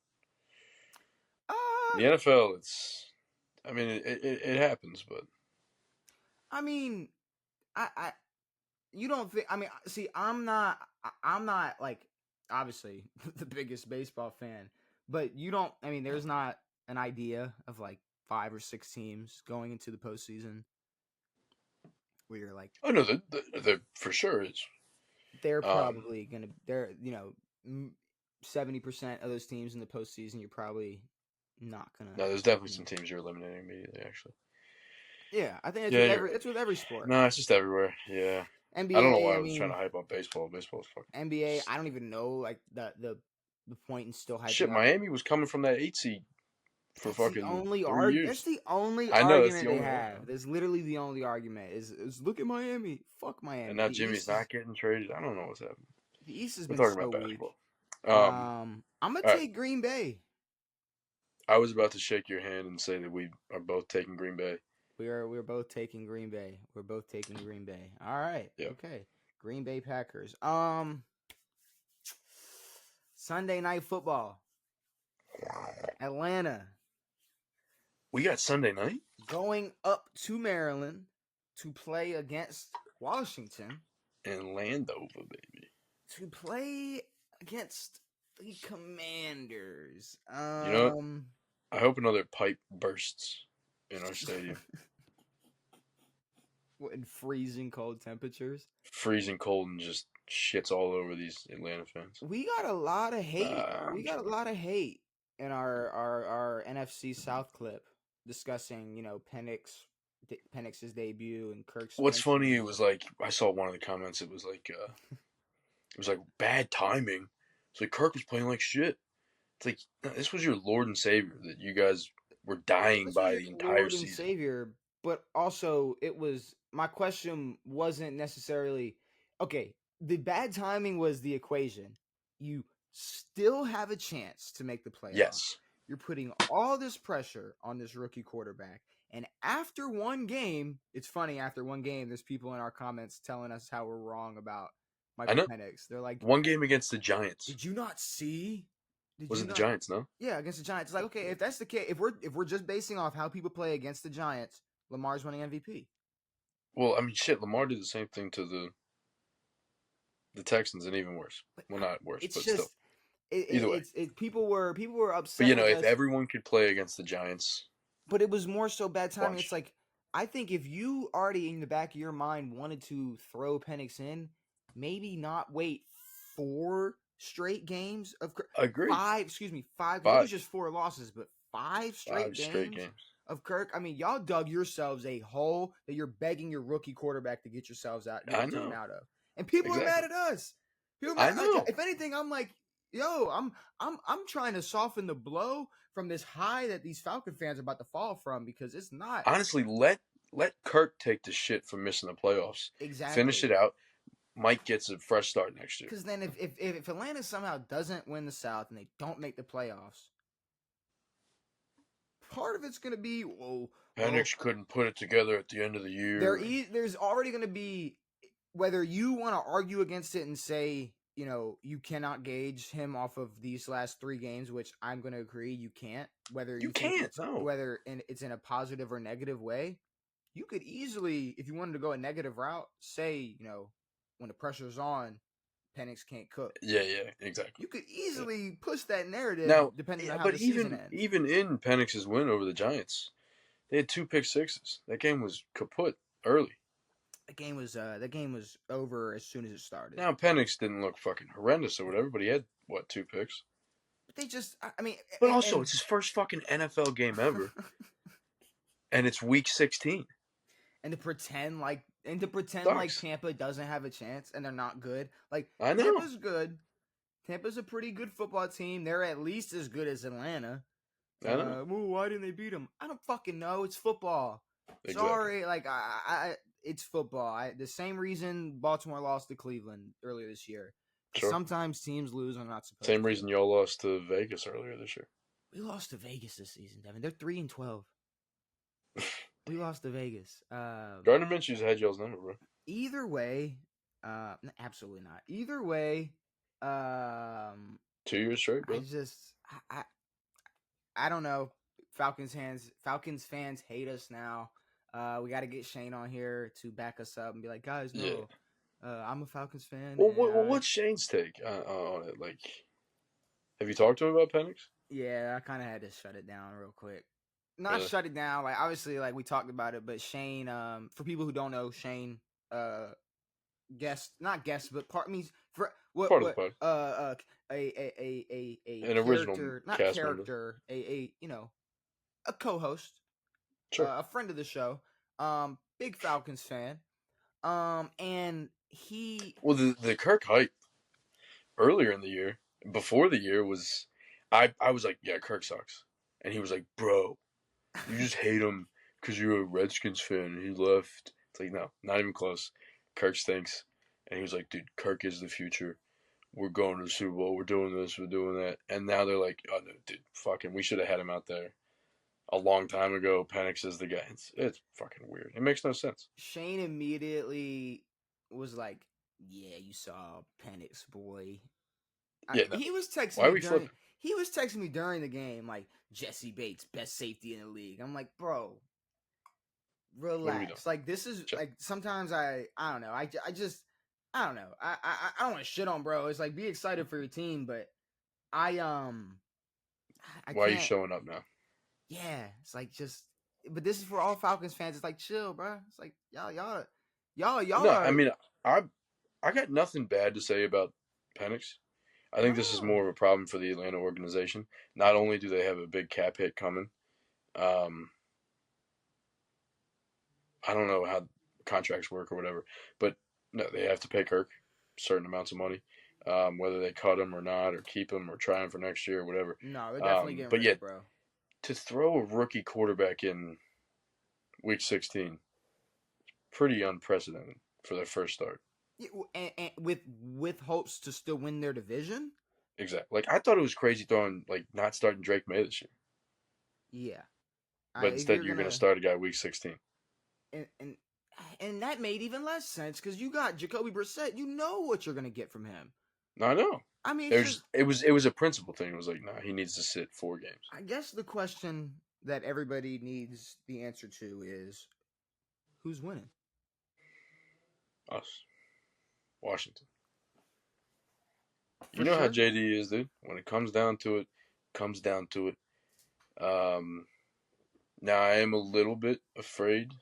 In the NFL, it's. I mean, it happens, but. I mean, I you don't think? I mean, see, I'm not like obviously the biggest baseball fan, but you don't. I mean, there's not an idea of like 5 or 6 teams going into the postseason where you're like, Oh no, the for sure is. they're Um, probably gonna. They're 70% of those teams in the postseason, you're probably not gonna. no, there's definitely some teams you're eliminating immediately. Actually, Yeah, I think yeah, you're right. it's with every sport. No, it's just everywhere. Yeah, I don't know NBA, why I I was trying mean, to hype up baseball. Baseball is fucking NBA, I don't even know like the point in still shit. hyping up. Miami was coming from that 8 seed for fucking 3 years. That's the only I know that's argument the they only one. have. That's literally the only argument is look at Miami. Fuck And Miami. now Jimmy's not getting traded. I don't know what's happening. The East has We're been talking so about weak. basketball. I'm gonna All right. take Green Bay. I was about to shake your hand and say that we are both taking Green Bay. We're both taking Green Bay. We're both taking Green Bay. All right. Yep. Okay. Green Bay Packers. Sunday night football. Atlanta We got Sunday night. going up to Maryland to play against Washington. And Landover, baby. To play against the Commanders. You know what? I hope another pipe bursts in our stadium. What, in freezing cold temperatures? Freezing cold and just shits all over these Atlanta fans. We got a lot of hate. I'm We got a joking. lot of hate in our NFC South clip discussing, Penix's debut and Kirk's What's strength. funny? It was like I saw one of the comments. It was like bad timing. It's like Kirk was playing like shit. It's like no, this was your Lord and Savior that you guys were dying This was by your the entire Lord and season. Savior, but also my question wasn't necessarily okay. The bad timing was the equation. You still have a chance to make the playoffs. Yes. You're putting all this pressure on this rookie quarterback. And after one game, it's funny, after one game, there's people in our comments telling us how we're wrong about Michael Penix. They're like, one game against the Giants. Did you not see? Was it the Giants, no? Yeah, against the Giants. It's like, okay, if that's the case, if we're just basing off how people play against the Giants, Lamar's winning MVP. Well, I mean, shit, Lamar did the same thing to the Texans, and even worse. Well, not worse, but just, still. Either way, people were upset. But if everyone could play against the Giants, but it was more so bad timing. It's like, I think if you already in the back of your mind wanted to throw Penix in, maybe not wait 4 straight games of agreed. 5. It was just 4 losses, but 5 straight games of Kirk. I mean, y'all dug yourselves a hole that you're begging your rookie quarterback to get yourselves out, get your team out of, and people are mad at us. I know. Like, if anything, I'm like, yo, I'm trying to soften the blow from this high that these Falcon fans are about to fall from, because it's not. Honestly, let Kirk take the shit from missing the playoffs. Exactly. Finish it out. Mike gets a fresh start next year. Because then if Atlanta somehow doesn't win the South and they don't make the playoffs, part of it's going to be, Penix couldn't put it together at the end of the year. There's already going to be, whether you want to argue against it and say, you cannot gauge him off of these last 3 games, which I'm going to agree you can't. Whether whether it's in a positive or negative way, you could easily, if you wanted to go a negative route, say, when the pressure's on, Penix can't cook. Yeah, exactly. You could easily push that narrative now, depending on how the season ends. Even in Penix's win over the Giants, they had 2 pick sixes. That game was kaput early. The game was over as soon as it started. Now, Penix didn't look fucking horrendous or whatever, but he had, 2 picks? But they just, I mean... But also, it's his first fucking NFL game ever. And it's week 16. And to pretend like Tampa doesn't have a chance and they're not good. Like, I know. Tampa's good. Tampa's a pretty good football team. They're at least as good as Atlanta. I know. Why didn't they beat them? I don't fucking know. It's football. Exactly. Sorry, it's football. The same reason Baltimore lost to Cleveland earlier this year. Sure. Sometimes teams lose when not supposed to. Same reason y'all lost to Vegas earlier this year. We lost to Vegas this season, Devin. They're 3-12. We lost to Vegas. Gardner Minshew's had y'all's number, bro. Either way, absolutely not. Either way, 2 years straight, bro. I don't know. Falcons fans hate us now. We got to get Shane on here to back us up and be like, guys, no, I'm a Falcons fan. Well, what's Shane's take on it? Like, have you talked to him about Penix? Yeah, I kind of had to shut it down real quick. Not shut it down. Like, obviously, like, we talked about it, but Shane, for people who don't know, Shane, not guest, but part means for what part of the part. An original not cast character, member. A co-host, sure, a friend of the show, big Falcons fan, and he. Well, the Kirk hype earlier in the year, before the year was, I was like, yeah, Kirk sucks, and he was like, bro, you just hate him because you're a Redskins fan and he left. It's like, no, not even close. Kirk stinks, and he was like, dude, Kirk is the future. We're going to the Super Bowl. We're doing this. We're doing that. And now they're like, oh, no, dude, fucking, we should have had him out there a long time ago. Penix is the guy. It's fucking weird. It makes no sense. Shane immediately was like, yeah, you saw Penix, boy. He was texting Why are we flipping? He was texting me during the game, like, Jesse Bates, best safety in the league. I'm like, bro, relax. Like, this is, like, sometimes I don't know. I don't know. I don't want to shit on bro. It's like, be excited for your team, but why are you showing up now? Yeah, it's like, just, but this is for all Falcons fans. It's like, chill, bro. It's like, y'all. No, I mean, I got nothing bad to say about Penix. I think this is more of a problem for the Atlanta organization. Not only do they have a big cap hit coming, I don't know how contracts work or whatever, but no, they have to pay Kirk certain amounts of money, whether they cut him or not, or keep him, or try him for next year or whatever. No, they're definitely getting rid of him, bro. To throw a rookie quarterback in week 16, pretty unprecedented for their first start. Yeah, and with hopes to still win their division. Exactly. Like I thought it was crazy not starting Drake May this year, Yeah. but If instead you're you're going to gonna start a guy week 16. and and and that made even less sense because you got Jacoby Brissett. You know what you're gonna get from him. No, I know. I mean, it's just It was a principle thing. It was like, nah, he needs to sit 4 games. I guess the question that everybody needs the answer to is who's winning? Us, Washington. You For know how sure. JD is, dude. When it comes down to it, comes down to it. Now I am a little bit afraid.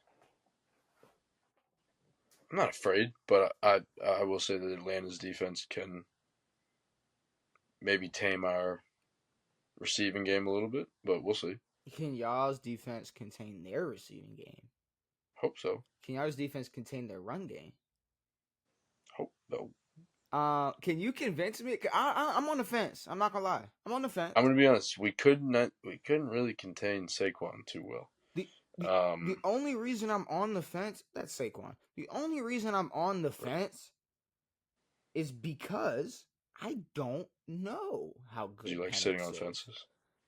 I'm not afraid, but I will say that Atlanta's defense can maybe tame our receiving game a little bit, but we'll see. Can y'all's defense contain their receiving game? Hope so. Can y'all's defense contain their run game? Hope no. Can you convince me? I'm on the fence. I'm not gonna lie. I'm on the fence. I'm gonna be honest. We couldn't really contain Saquon too well. The the only reason I'm on the fence, that's Saquon. The only reason I'm on the fence is because I don't know how good Do you like Penix sitting on is. fences?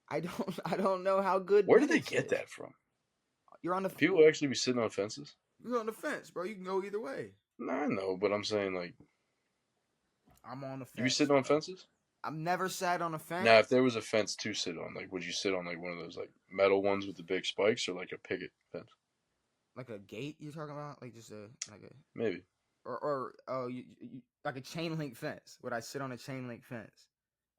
I don't know how good Where Penix did they get is. that from? You're on the People actually be sitting on fences? You're on the fence, bro. You can go either way. No, I know, but I'm saying like I'm on the fence. you be sitting on fences? I've never sat on a fence. Now, if there was a fence to sit on, like, would you sit on like one of those like metal ones with the big spikes, or like a picket fence? Like a gate you're talking about, like just Maybe. or you, like a chain link fence. Would I sit on a chain link fence?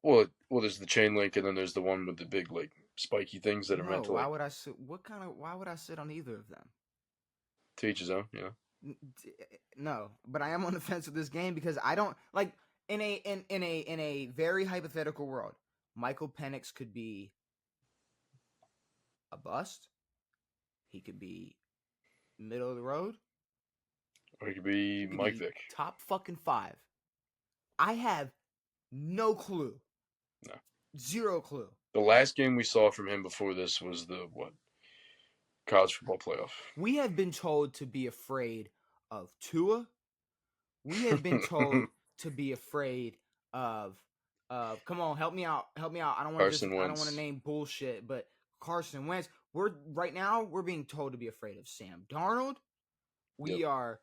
Well, there's the chain link, and then there's the one with the big like spiky things that are meant to Why like would I sit? Why would I sit on either of them? to each his own, you know. No, but I am on the fence with this game because I don't like in a very hypothetical world. Michael Penix could be a bust. He could be middle of the road. Or he could be He could Mike be Vick. top fucking 5. I have no clue. No. Zero clue. The last game we saw from him before this was the college football playoff. We have been told to be afraid of Tua. We have been told to be afraid of come on, help me out. I don't want to name bullshit, but Carson Wentz. We're being told to be afraid of Sam Darnold. We are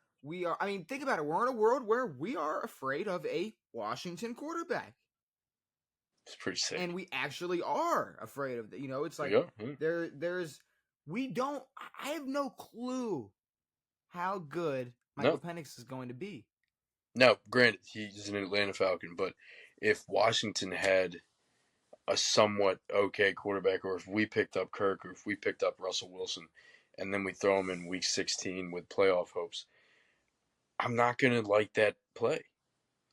I mean, think about it. We're in a world where we are afraid of a Washington quarterback. It's pretty sick. And we actually are afraid of it's like I have no clue how good Michael Penix is going to be. Now, granted, he's an Atlanta Falcon, but if Washington had a somewhat okay quarterback, or if we picked up Kirk, or if we picked up Russell Wilson, and then we throw him in week 16 with playoff hopes, I'm not going to like that play.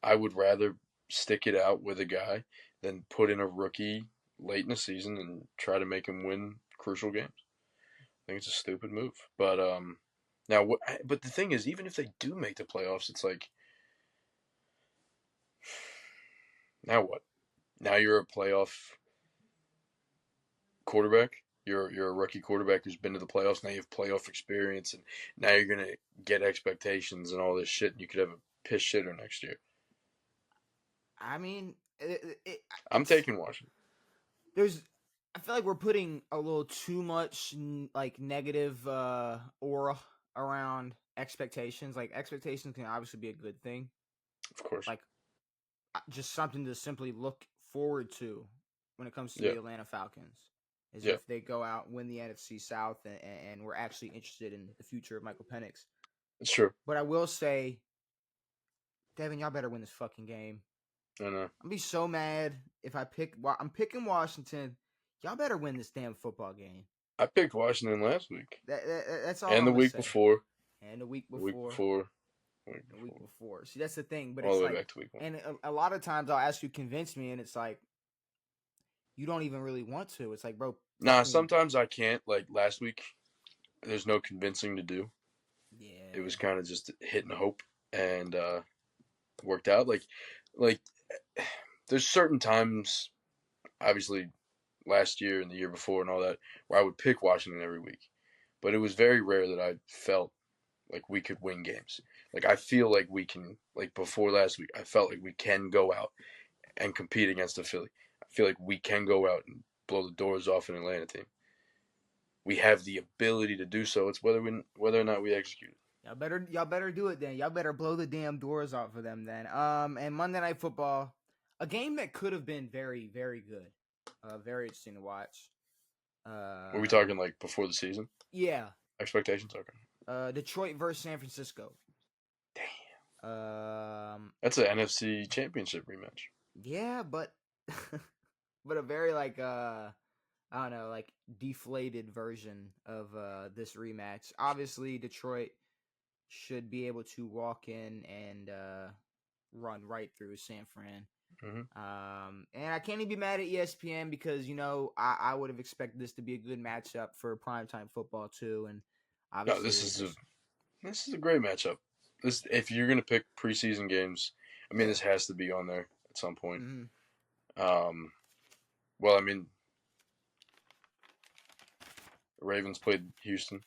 I would rather stick it out with a guy than put in a rookie late in the season and try to make him win crucial games. I think it's a stupid move. But but the thing is, even if they do make the playoffs, it's like, now what? Now you're a playoff quarterback. You're a rookie quarterback who's been to the playoffs. Now you have playoff experience, and now you're gonna get expectations and all this shit. And you could have a piss shitter next year. I mean, I'm taking Washington. I feel like we're putting a little too much like negative aura around expectations. Like expectations can obviously be a good thing, of course. Like just something to simply look forward to when it comes to the Atlanta Falcons. Is if they go out, win the NFC South, and we're actually interested in the future of Michael Penix. It's true. But I will say, Devin, y'all better win this fucking game. I know. I'll be so mad if I'm picking Washington. Y'all better win this damn football game. I picked Washington last week. That's all. And the week before. And the week before. The week before. See, that's the thing. But all it's the way like, back to week 1. And a lot of times I'll ask you to convince me, and it's like, you don't even really want to. It's like, bro. Nah, sometimes I can't. Like last week, there's no convincing to do. Yeah. It was kind of just hitting hope, and worked out. Like there's certain times, obviously, last year and the year before and all that, where I would pick Washington every week. But it was very rare that I felt like we could win games. Like I feel like we can, like before last week, I felt like we can go out and compete against a Philly. I feel like we can go out and blow the doors off an Atlanta team. We have the ability to do so. It's whether or not we execute it. Y'all better do it then. Y'all better blow the damn doors off for them then. And Monday Night Football, a game that could have been very, very good. Very interesting to watch. Were we talking like before the season? Yeah. Expectations? Okay. Detroit versus San Francisco. Damn. That's an NFC Championship rematch. Yeah, but but a very like I don't know, like deflated version of this rematch. Obviously, Detroit should be able to walk in and run right through San Fran. Mm-hmm. And I can't even be mad at ESPN because I would have expected this to be a good matchup for primetime football too. And obviously, this is a great matchup. If you're gonna pick preseason games, I mean, this has to be on there at some point. Mm-hmm. Well, I mean, the Ravens played Houston,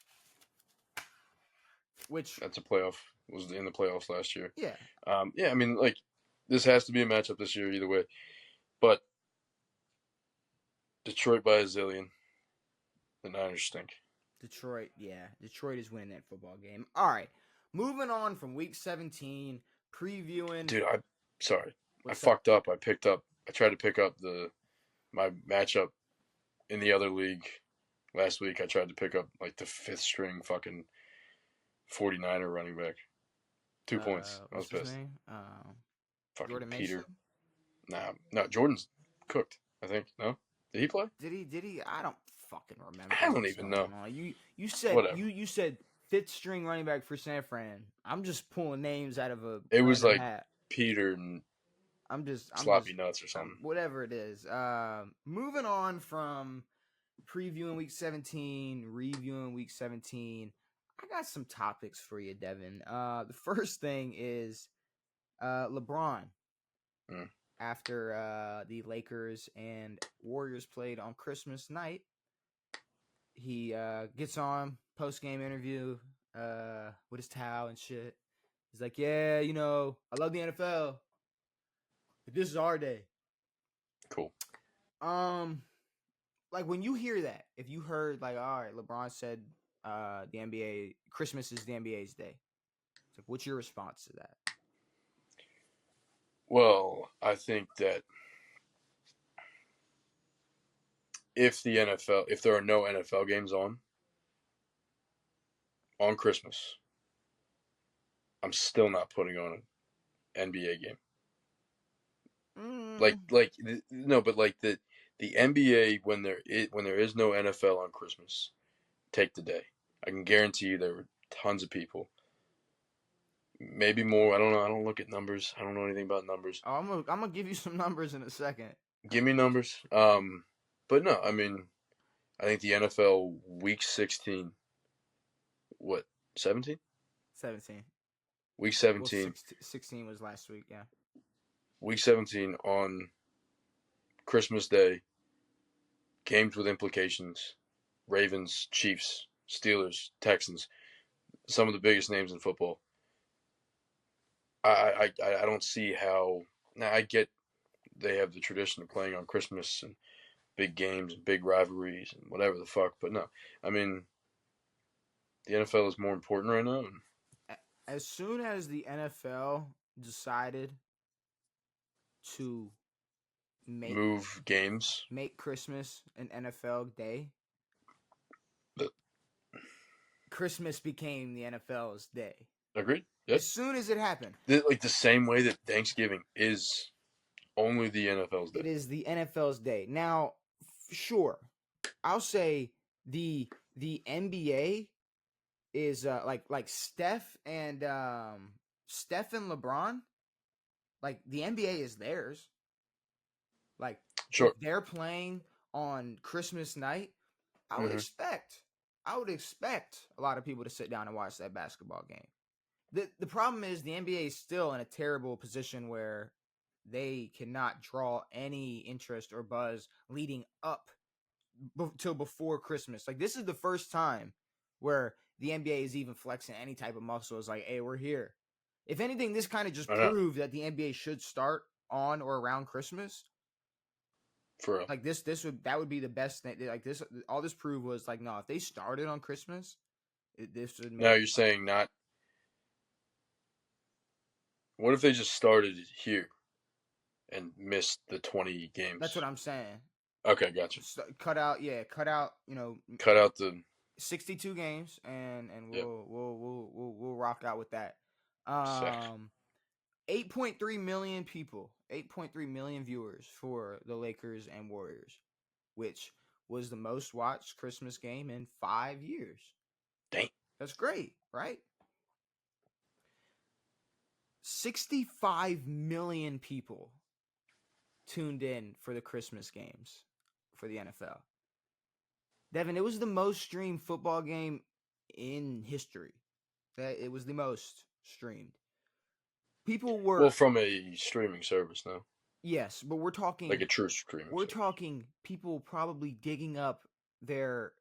which that's a playoff. Was in the playoffs last year. Yeah. Yeah. I mean, like, this has to be a matchup this year either way, but Detroit by a zillion. The Niners stink. Detroit is winning that football game. All right, moving on from Week 17, previewing. Dude, I fucked up. I tried to pick up my matchup in the other league last week. I tried to pick up like the 5th string fucking 49er running back. 2 points. I was pissed. Fucking Jordan Peter. Mason? No, Jordan's cooked, I think. No? Did he play? Did he? I don't fucking remember. I don't even know. You said whatever. You said 5th string running back for San Fran. I'm just pulling names out of a It was like hat. Peter and I'm just sloppy nuts or something. Whatever it is. Moving on from previewing Week 17, reviewing Week 17. I got some topics for you, Devin. The first thing is LeBron. After the Lakers and Warriors played on Christmas night, he gets on post-game interview with his towel and shit. He's like, yeah, I love the NFL. But this is our day. Cool. Like when you hear that, if you heard like, all right, LeBron said the NBA, Christmas is the NBA's day. It's like, what's your response to that? Well, I think that if there are no NFL games on Christmas, I'm still not putting on an NBA game. No, but like the NBA when there is no NFL on Christmas, take the day. I can guarantee you there were tons of people. Maybe more. I don't know. I don't look at numbers. I don't know anything about numbers. Oh, I'm gonna give you some numbers in a second. Give me numbers. But no, I mean, I think the NFL Week 16. What 17? 17. Week 17. Well, 16 was last week. Yeah. Week 17 on Christmas Day. Games with implications. Ravens, Chiefs, Steelers, Texans. Some of the biggest names in football. I don't see how. Now I get they have the tradition of playing on Christmas and big games and big rivalries and whatever the fuck, but no. I mean, the NFL is more important right now. As soon as the NFL decided to move games, make Christmas an NFL day, Christmas became the NFL's day. Agreed. Yep. As soon as it happened. Like the same way that Thanksgiving is only the NFL's day. It is the NFL's day. Now, sure, I'll say the NBA is like Steph and LeBron. Like the NBA is theirs. Like sure. If they're playing on Christmas night, I would expect a lot of people to sit down and watch that basketball game. The problem is the NBA is still in a terrible position where they cannot draw any interest or buzz leading up till before Christmas. Like this is the first time where the NBA is even flexing any type of muscle. It's like, hey, we're here. If anything, this kind of just proved that the NBA should start on or around Christmas, For real. like that would be the best thing. Like this, all this proved was like, no, if they started on Christmas, this would Now make. you're saying not. What if they just started here and missed the 20 That's what games? I'm saying. Okay, gotcha. Cut out, yeah, cut out. Cut out the 62 games, and yep. we'll rock out with that. Sick. 8.3 million people, 8.3 million viewers for the Lakers and Warriors, which was the most watched Christmas game in 5 years. Dang. That's great, right? 65 million people tuned in for the Christmas games for the NFL. Devin, it was the most streamed football game in history. That it was the most streamed. People were Well, from a streaming service now. yes, but we're talking Like a true streaming service. talking people probably digging up their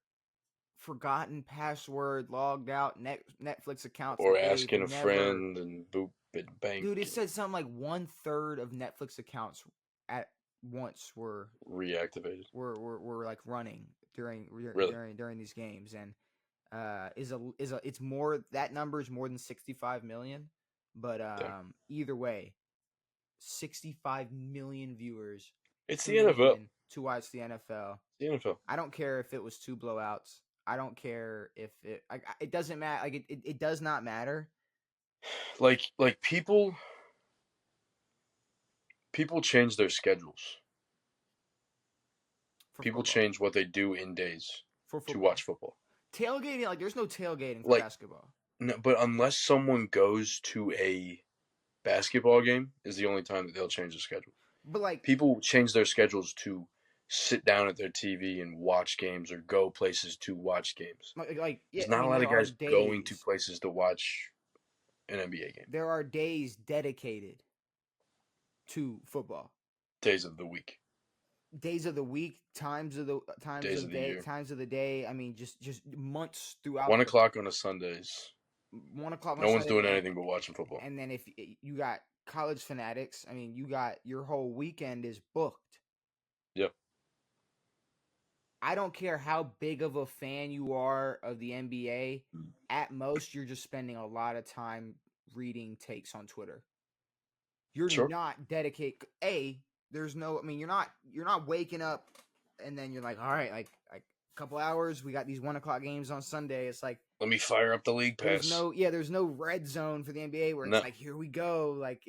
forgotten password, logged out Netflix accounts Or that they've asking a never. friend and boop and bank. Dude, it said something like 1/3 of Netflix accounts at once were Reactivated. were like running during Really? during these games, and is a it's more, that number is more than 65 million, but either way, 65 million viewers It's the tuning NFL. in to watch the NFL. The NFL. I don't care if it was 2 blowouts. I don't care if it doesn't matter. Like it does not matter. Like people change their schedules. For People football. change what they do in days For to football. watch football. Tailgating, like there's no tailgating for Like, basketball. no, but unless someone goes to a basketball game, is the only time that they'll change the schedule. But like People change their schedules to sit down at their TV and watch games or go places to watch games. yeah, There's not a lot of there are guys going to days. places to watch an NBA game. There are days dedicated to football. Days of the week. Days of the week, times of the year. times of the day. I mean, just months throughout. 1:00 on a Sundays. 1:00. No one's doing anything but watching football. And then if you got college fanatics, I mean, you got your whole weekend is booked. Yep. I don't care how big of a fan you are of the NBA. At most, you're just spending a lot of time reading takes on Twitter. You're not dedicated. There's no. I mean, you're not waking up and then you're like, all right, like a couple hours. We got these 1:00 games on Sunday. It's like, let me fire up the league pass. There's no red zone for the NBA where it's like, here we go. Like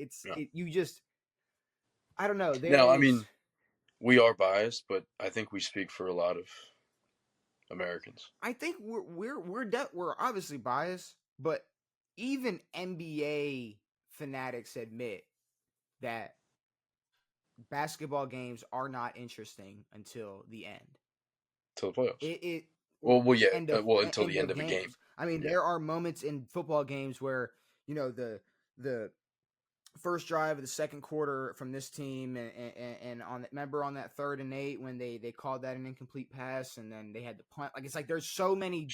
you just, I don't know. I mean, we are biased, but I think we speak for a lot of Americans. I think we're obviously biased, but even NBA fanatics admit that basketball games are not interesting until the end. Till the playoffs. Until the end of a game. I mean, there are moments in football games where the first drive of the second quarter from this team, and remember on that 3rd and 8 when they called that an incomplete pass, and then they had to punt. Like, it's like there's so many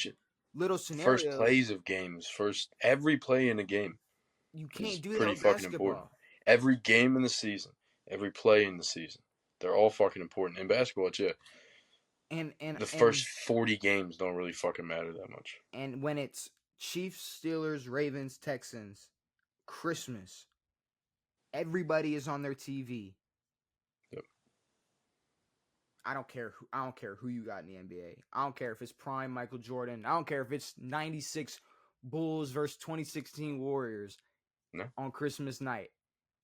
little scenarios. First plays of games, every play in a game. You can't do that pretty with fucking basketball. Important. Every game in the season, every play in the season, they're all fucking important. In basketball, and the first 40 games don't really fucking matter that much. And when it's Chiefs, Steelers, Ravens, Texans, Christmas, everybody is on their TV. Yep. I don't care who you got in the NBA. I don't care if it's prime Michael Jordan. I don't care if it's 96 Bulls versus 2016 Warriors on Christmas night.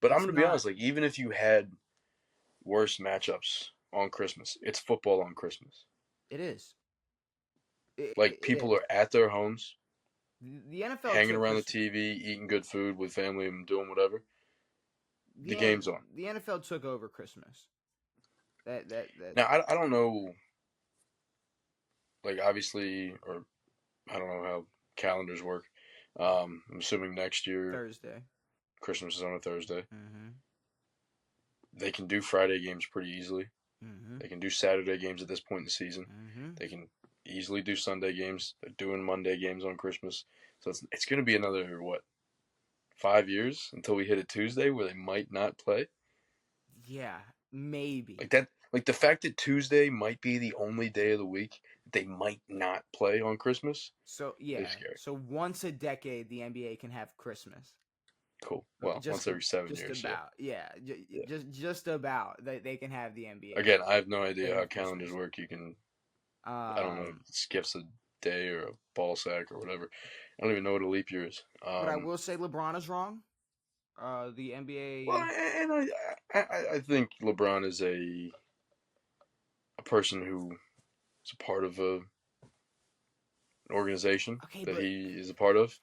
But I'm going to be honest, like, even if you had worse matchups on Christmas, it's football on Christmas. It is. People are at their homes. The NFL hanging around the TV, eating good food with family and doing whatever. The game's on. The NFL took over Christmas. Now, I don't know, like, obviously, or I don't know how calendars work. I'm assuming next year Thursday. Christmas is on a Thursday. Mm-hmm. They can do Friday games pretty easily. Mm-hmm. They can do Saturday games at this point in the season. Mm-hmm. They can easily do Sunday games. They're doing Monday games on Christmas. So it's going to be another, 5 years until we hit a Tuesday where they might not play? Yeah, maybe. Like that. Like the fact that Tuesday might be the only day of the week they might not play on Christmas So is yeah, scary. so once a decade the NBA can have Christmas. Cool. Well, once every 7 years, about yeah. just about they can have the NBA. Again, I have no They idea can how have calendars Christmas. work. You can, I don't know, Um, skips a day or a ball sack or whatever. I don't even know what a leap year is. but I will say LeBron is wrong. The Well, NBA. and I think LeBron is a person who is a part of an organization Okay, that but he is a part of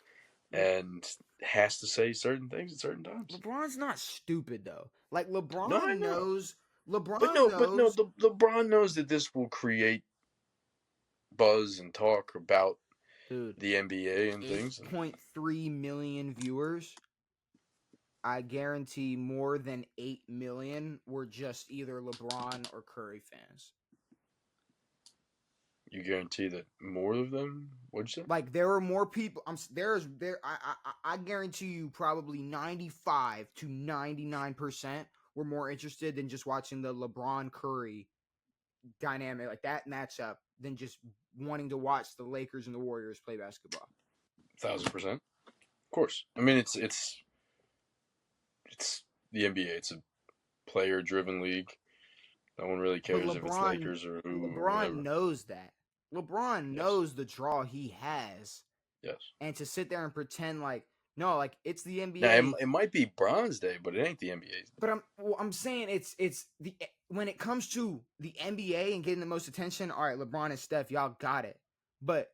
and has to say certain things at certain times. LeBron's not stupid though. Like No, I know. But no, LeBron knows, LeBron knows that this will create buzz and talk about dude. the NBA and things. And 8.3 million viewers. I guarantee more than 8 million were just either LeBron or Curry fans. you guarantee that more of them? What'd you say? Like there are more people. I guarantee you probably 95 to 99% were more interested than just watching the LeBron Curry dynamic like that matchup than just wanting to watch the Lakers and the Warriors play basketball. 1,000%. Of course. I mean, it's the NBA. It's a player-driven league. No one really But cares if it's Lakers or who or LeBron whatever. knows that. LeBron Yes. knows the draw he has. Yes. And to sit there and pretend like no, like it's the Now NBA. it might be Bronze Day, but it ain't the NBA's. But I'm saying it's the when it comes to the NBA and getting the most attention. All right, LeBron and Steph, y'all got it. But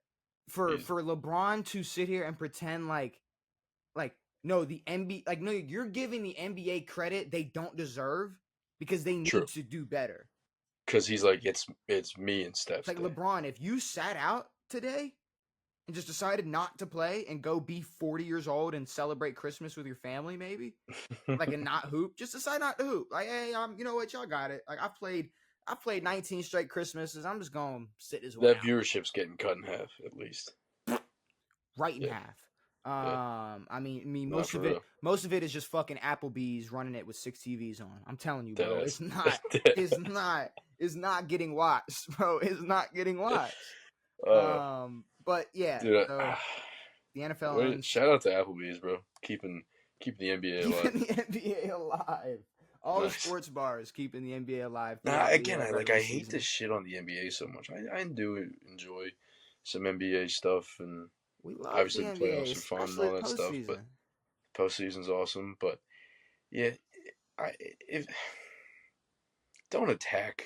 for LeBron to sit here and pretend like no, the NBA like no, you're giving the NBA credit they don't deserve because they True. need to do better. Because he's like it's me and Steph's It's like day. LeBron, if you sat out today and just decided not to play and go be 40 years old and celebrate Christmas with your family, maybe like and not hoop, just decide not to hoop. Like, hey, you know what, y'all got it. Like I played 19 straight Christmases. I'm just gonna sit this one That out. viewership's getting cut in half at least. Right in Yeah. half. Yeah. I mean, Not for real. most of it is just fucking Applebee's running it with 6 TVs on. I'm telling you, bro, Deadass. it's not getting watched, bro. It's not getting watched. But yeah, Dude, so the NFL ends. shout out to Applebee's, bro. Keeping the NBA alive. Keeping the NBA alive. All Nice. the sports bars keeping the NBA alive. Again, I hate to shit on the NBA so much. I do enjoy some NBA stuff, and we love obviously the the NBA, playoffs are fun and especially all that stuff. But postseason's awesome. But yeah, if don't attack.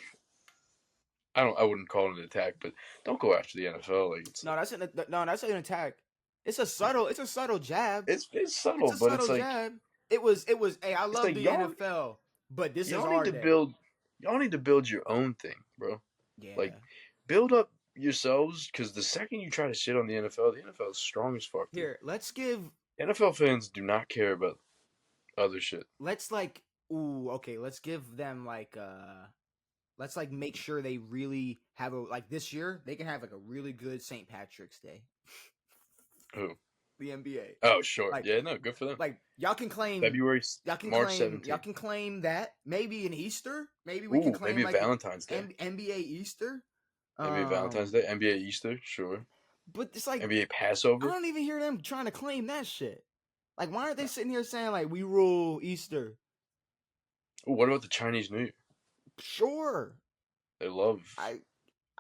I wouldn't call it an attack, but don't go after the NFL. Like that's an attack. It's a subtle jab. It's subtle, it's a but subtle it's like jab. It was. Hey, I love like the NFL, but this is our day. Y'all need to build your own thing, bro. Yeah. Like build up yourselves, because the second you try to shit on the NFL is strong as fuck. Dude. Here, let's give NFL fans do not care about other shit. Let's let's give them let's make sure they really have this year they can have a really good St. Patrick's Day. Who? The NBA. Oh, sure. Yeah, no, good for them. Like y'all can claim March 17th. Y'all can claim that. Maybe an Easter. Maybe we can claim maybe Valentine's Day. NBA Easter. Maybe Valentine's Day. NBA Easter, sure. But it's like NBA Passover. I don't even hear them trying to claim that shit. Like, why aren't they sitting here saying we rule Easter? Ooh, what about the Chinese New Year? Sure. They love. I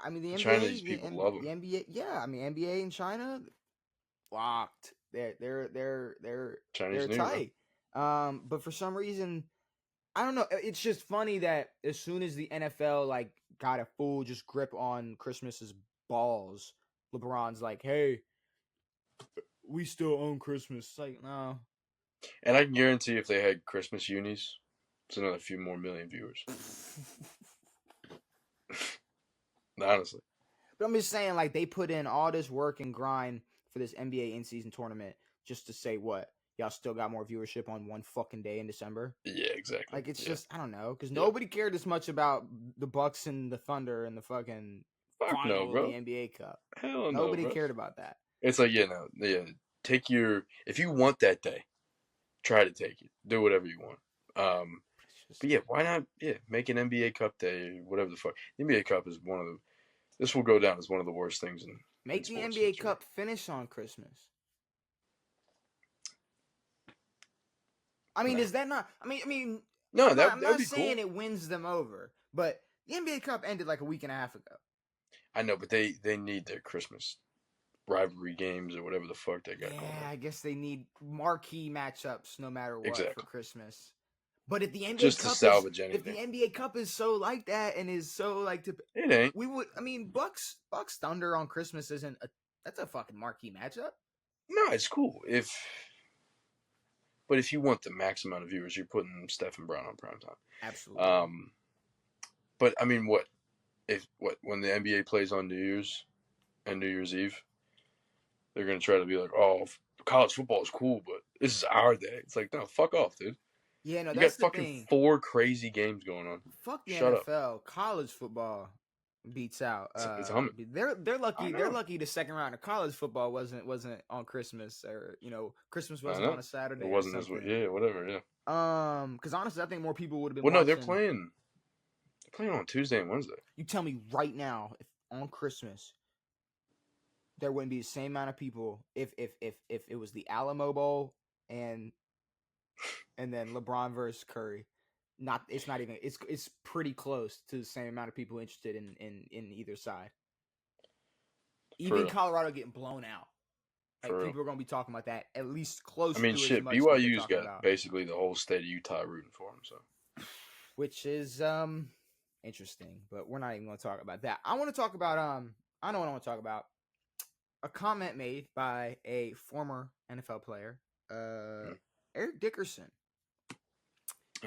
mean the NBA. Chinese people love them. The NBA, yeah. I mean NBA in China, locked. They're Chinese New tight. But for some reason, I don't know. It's just funny that as soon as the NFL got a full just grip on Christmas's balls, LeBron's like, "Hey, we still own Christmas." It's like, no. And I can guarantee if they had Christmas unis, it's another few more million viewers. Honestly. But I'm just saying, they put in all this work and grind for this NBA in-season tournament just to say what? Y'all still got more viewership on one fucking day in December? Yeah, exactly. It's just, I don't know, because nobody cared as much about the Bucks and the Thunder and the fucking final of the NBA Cup. Hell no, nobody cared about that. It's like, if you want that day, try to take it. Do whatever you want. But yeah, why not? Yeah, make an NBA Cup day, whatever the fuck. The NBA Cup is one of the. This will go down as one of the worst things in Make the sports NBA history. Cup finish on Christmas. I mean, No. is that not? I mean, No, I'm that would not be saying cool. it wins them over, but the NBA Cup ended like a week and a half ago. I know, but they need their Christmas rivalry games or whatever the fuck they got going on. I guess they need marquee matchups no matter what for Exactly. Christmas. But if the NBA Just to Cup is salvage if the anything. NBA Cup is so like that and is so like to It ain't. we would I mean Bucks Thunder on Christmas isn't a that's a fucking marquee matchup. No, it's cool but if you want the max amount of viewers, you're putting Steph and Brown on primetime. Absolutely. But I mean, when the NBA plays on New Year's and New Year's Eve, they're gonna try to be like, oh, college football is cool, but this is our day. It's like, no, fuck off, dude. Yeah, no, You got that's the fucking thing. 4 crazy games going on. Fuck the Shut up. NFL. College football beats out. It's humming. They're lucky. They're know. lucky the second round of college football wasn't on Christmas, or Christmas I wasn't know. on a Saturday It or wasn't something. Yeah, whatever. Yeah. Because honestly, I think more people would have been. Well, no, watching. they're playing on Tuesday and Wednesday. You tell me right now, if on Christmas there wouldn't be the same amount of people if it was the Alamo Bowl and then LeBron versus Curry. It's not even it's pretty close to the same amount of people interested in either side. Even Colorado getting blown out. Like people are gonna be talking about that at least close. I mean, to shit. as much BYU's got about. basically the whole state of Utah rooting for him, so which is interesting. But we're not even gonna talk about that. I want to talk about I know what I want to talk about. A comment made by a former NFL player, Eric Dickerson.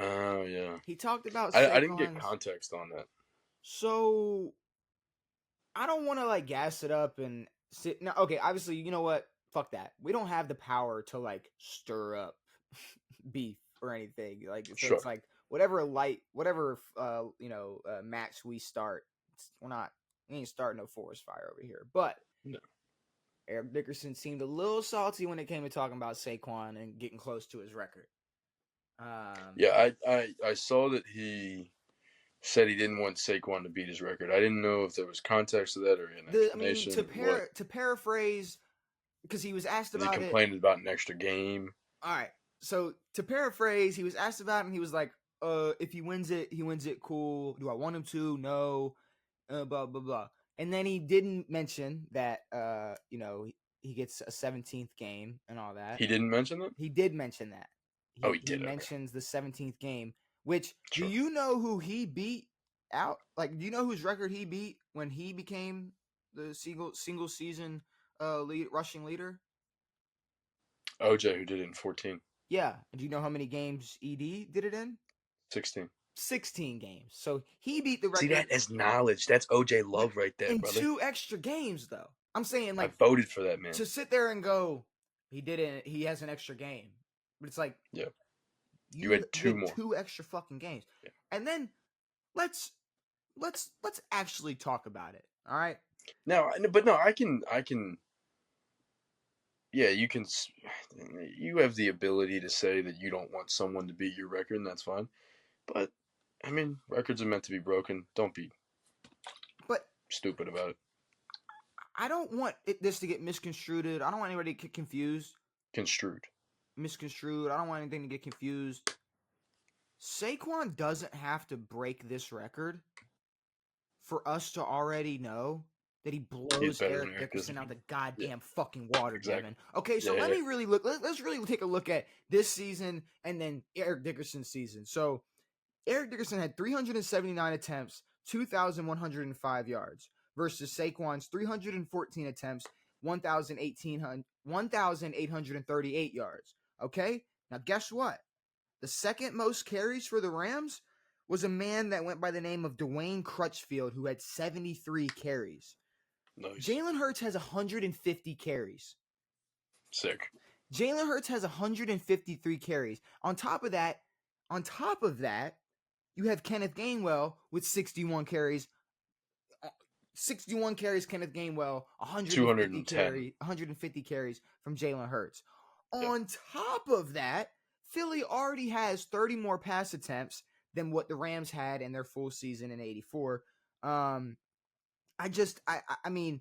Oh yeah. He talked about. I didn't get context on that. So I don't want to like gas it up and sit. No, okay. Obviously, you know what? Fuck that. We don't have the power to like stir up beef or anything. Like so Sure. It's like whatever match we start. We ain't starting no forest fire over here. But no. Eric Dickerson seemed a little salty when it came to talking about Saquon and getting close to his record. Yeah, I saw that he said he didn't want Saquon to beat his record. I didn't know if there was context to that or an explanation. To paraphrase, because he was asked about it. He complained about an extra game. All right. So to paraphrase, he was asked about it and he was like, if he wins it, cool. Do I want him to? No. Blah, blah, blah. And then he didn't mention that, he gets a 17th game and all that. He didn't mention that? He did mention that. He did. He mentions the 17th game, which, sure. Do you know who he beat out? Like, do you know whose record he beat when he became the single season rushing leader? OJ, who did it in 14. Yeah. And do you know how many games ED did it in? 16. 16 games. So he beat the record. See, that as knowledge. That's OJ love right there, in brother. 2 extra games, though. I'm saying, like, I voted for that, man. To sit there and go, he has an extra game. But it's like, yeah, you had 2 more. 2 extra fucking games. Yeah. And then let's actually talk about it. All right? Now, but no, I can yeah, you have the ability to say that you don't want someone to beat your record, and that's fine. But I mean, records are meant to be broken. Don't be stupid about it. I don't want this to get misconstrued. I don't want anybody to get confused. Misconstrued. I don't want anything to get confused. Saquon doesn't have to break this record for us to already know that he blows Eric Dickerson out the goddamn fucking water, exactly. Devin. Okay, so let me really look. Let's really take a look at this season and then Eric Dickerson's season. So Eric Dickerson had 379 attempts, 2,105 yards versus Saquon's 314 attempts, 1,838 yards. Okay, now guess what? The second most carries for the Rams was a man that went by the name of Dwayne Crutchfield, who had 73 carries. Nice. Jalen Hurts has 150 carries. Sick. Jalen Hurts has 153 carries. On top of that, you have Kenneth Gainwell with 61 carries. 61 carries, Kenneth Gainwell, 150 carries from Jalen Hurts. Yep. On top of that, Philly already has 30 more pass attempts than what the Rams had in their full season in '84. I mean,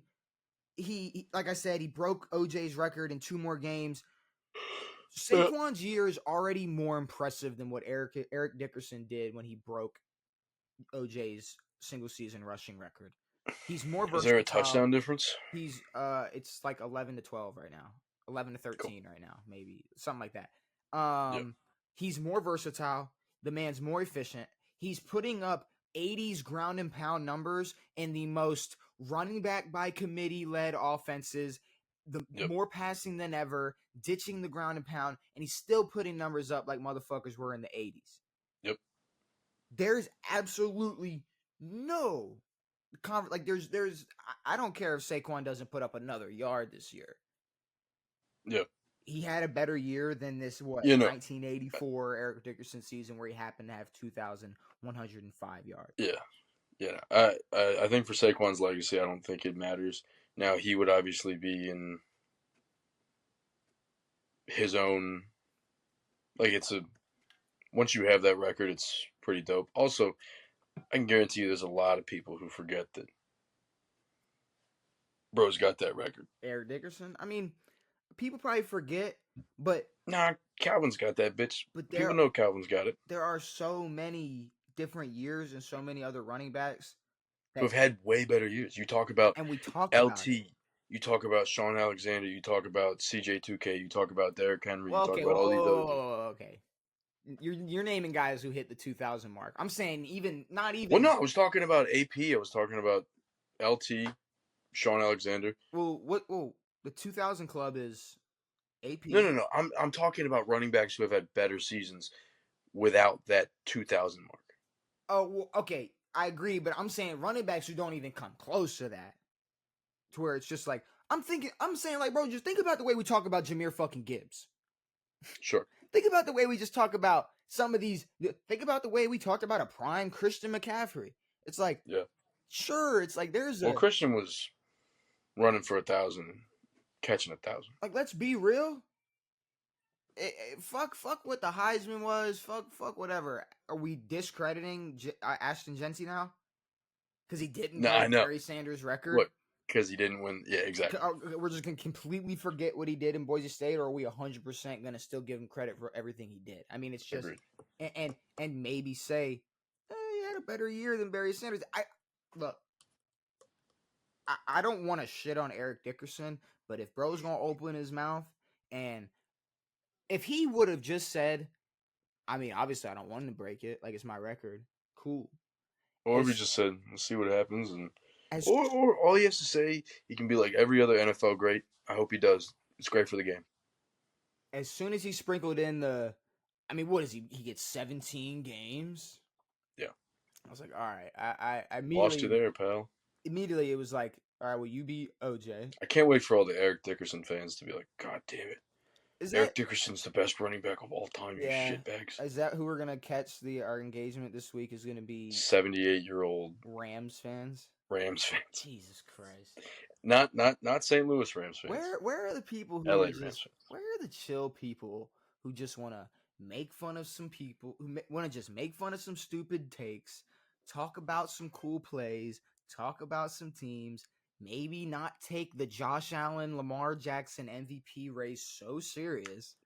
he like I said, he broke OJ's record in 2 more games. Saquon's year is already more impressive than what Eric Dickerson did when he broke OJ's single season rushing record. He's more versatile. Is there a touchdown difference? He's it's like 11 to 12 right now. 11 to 13 right now, maybe. Something like that. He's more versatile. The man's more efficient. He's putting up 80s ground and pound numbers in the most running back by committee led offenses, more passing than ever, ditching the ground and pound, and he's still putting numbers up like motherfuckers were in the 80s. Yep. There's absolutely no there's I don't care if Saquon doesn't put up another yard this year. Yeah. He had a better year than this 1984 Eric Dickerson season where he happened to have 2,105 yards. Yeah. I think for Saquon's legacy, I don't think it matters. Now, he would obviously be in his own, like, once you have that record, it's pretty dope. Also, I can guarantee you there's a lot of people who forget that bro's got that record. Eric Dickerson? I mean, people probably forget, but... Nah, Calvin's got that, bitch. But people know Calvin's got it. There are so many different years and so many other running backs who've had way better years. You talk about and we talk LT. About it. You talk about Sean Alexander. You talk about CJ2K. You talk about Derrick Henry. You talk about all these other. Okay. You're naming guys who hit the 2,000 mark. I'm saying not even. Well, no, I was talking about AP. I was talking about LT, Sean Alexander. Well, the 2,000 club is AP. No. I'm talking about running backs who have had better seasons without that 2,000 mark. Oh, well, okay, I agree, but I'm saying running backs who don't even come close to that, to where it's just like I'm saying like, bro, just think about the way we talk about Jahmyr fucking Gibbs. Sure. Think about the way we just talk about some of these. Think about the way we talked about a prime Christian McCaffrey. It's like, yeah, sure. It's like Christian was running for 1,000, catching 1,000. Like, let's be real. Fuck what the Heisman was. Fuck whatever. Are we discrediting Ashton Genty now? Because he didn't break Barry Sanders' record? What? Because he didn't win. Yeah, exactly. We're just going to completely forget what he did in Boise State, or are we 100% going to still give him credit for everything he did? I mean, it's just... And maybe say, he had a better year than Barry Sanders. I don't want to shit on Eric Dickerson, but if bro's going to open his mouth, and if he would have just said, I mean, obviously I don't want him to break it, like it's my record, cool. Or if he just said, we'll see what happens, and or all he has to say, he can be like every other NFL great. I hope he does. It's great for the game. As soon as he sprinkled in what is he? He gets 17 games? Yeah. I was like, all right. I immediately... Lost you there, pal. Immediately, it was like, all right, well, you beat OJ. I can't wait for all the Eric Dickerson fans to be like, God damn it. Eric Dickerson's the best running back of all time, you shitbags. Is that who we're going to catch our engagement this week is going to be? 78-year-old Rams fans? Rams fans. Jesus Christ. Not St. Louis Rams fans. Where are the people who LA Rams fans. Where are the chill people who just want to make fun of some people, who want to just make fun of some stupid takes, talk about some cool plays, talk about some teams, maybe not take the Josh Allen, Lamar Jackson MVP race so serious.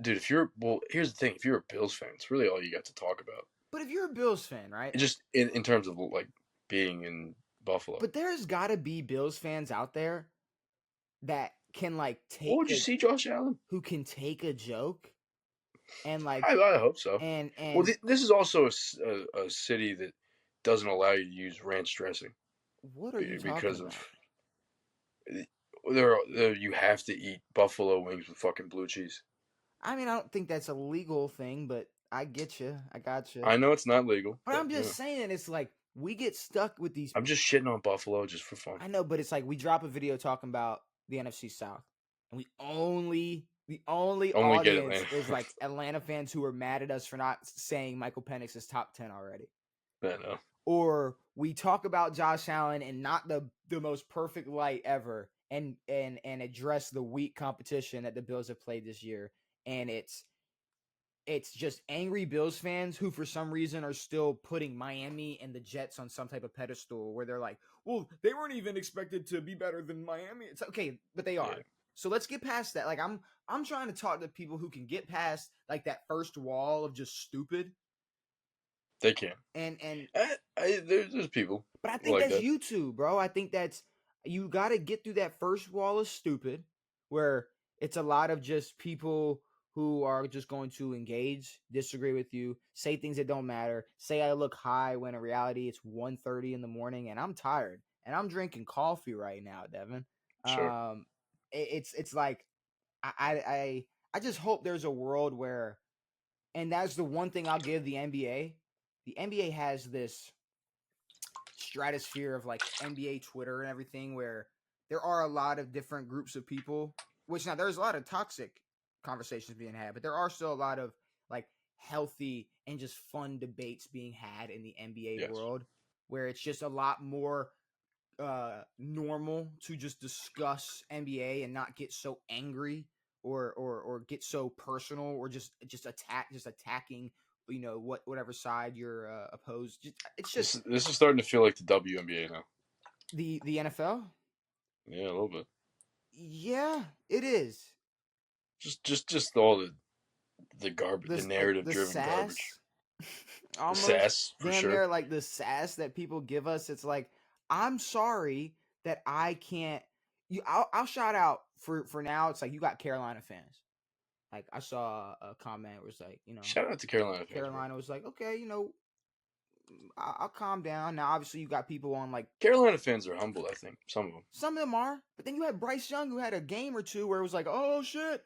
Dude, here's the thing. If you're a Bills fan, it's really all you got to talk about. But if you're a Bills fan, right? Just in terms of, like, being in Buffalo. But there's got to be Bills fans out there that can, like, take... Oh, did you see Josh Allen? Who can take a joke and, like... I hope so. And well, this is also a city that doesn't allow you to use ranch dressing. What are you talking about? You have to eat buffalo wings with fucking blue cheese. I mean, I don't think that's a legal thing, but I get you. I got you. I know it's not legal. But I'm just saying, it's like, we get stuck with these... I'm just shitting on Buffalo just for fun. I know, but it's like, we drop a video talking about the NFC South, and the only audience is like Atlanta fans who are mad at us for not saying Michael Penix is top 10 already. I know. Or we talk about Josh Allen and not the most perfect light ever, and address the weak competition that the Bills have played this year, and it's it's just angry Bills fans who, for some reason, are still putting Miami and the Jets on some type of pedestal where they're like, well, they weren't even expected to be better than Miami. It's okay, but they are. Yeah. So let's get past that. Like I'm trying to talk to people who can get past like that first wall of just stupid. They can. And there's people but I think like that's that. you too, bro. I think that's you got to get through that first wall of stupid where it's a lot of just people who are just going to engage, disagree with you, say things that don't matter, say I look high when in reality it's 1:30 in the morning and I'm tired and I'm drinking coffee right now, Devin. Sure. It's like I just hope there's a world where, and that's the one thing I'll give the NBA. The NBA has this stratosphere of like NBA Twitter and everything where there are a lot of different groups of people, which now there's a lot of toxic conversations being had, but there are still a lot of like healthy and just fun debates being had in the NBA Yes. world where it's just a lot more normal to just discuss NBA and not get so angry or get so personal or just attacking whatever side you're opposed. It's just This is starting to feel like the WNBA now. the NFL. Yeah, a little bit. Yeah, it is. Just all the garbage, the This like narrative the driven garbage. sass, The almost sass for damn sure. near like the sass that people give us. It's like I'm sorry that I can't. I'll shout out for now. It's like you got Carolina fans. Like I saw a comment where it's like Shout out to Carolina fans, bro. Carolina was like, okay, I'll calm down. Now obviously you got people on like Carolina fans are humble. I think some of them. some of them are, but then you had Bryce Young who had a game or two where it was like, oh shit,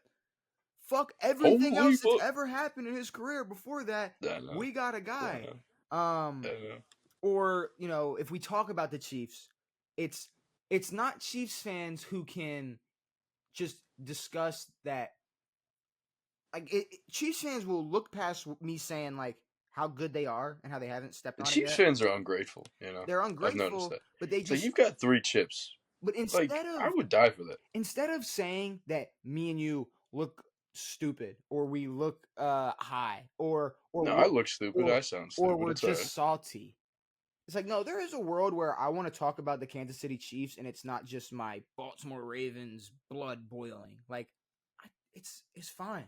fuck everything Holy else that's fuck! ever happened in his career before that. I know. We got a I guy. know. Um, I know. or if we talk about the Chiefs, it's not Chiefs fans who can just discuss that. Like Chiefs fans will look past me saying like how good they are and how they haven't stepped The on it Chiefs yet. fans are ungrateful. They're I've noticed ungrateful, that. but they It's like just you've got 3 chips. but Like I would die for that. instead of saying that me and you look stupid or we look high No, I look stupid. I sound or stupid. we're It's alright. just salty. It's like no, there is a world where I want to talk about the Kansas City Chiefs and it's not just my Baltimore Ravens blood boiling. Like it's fine.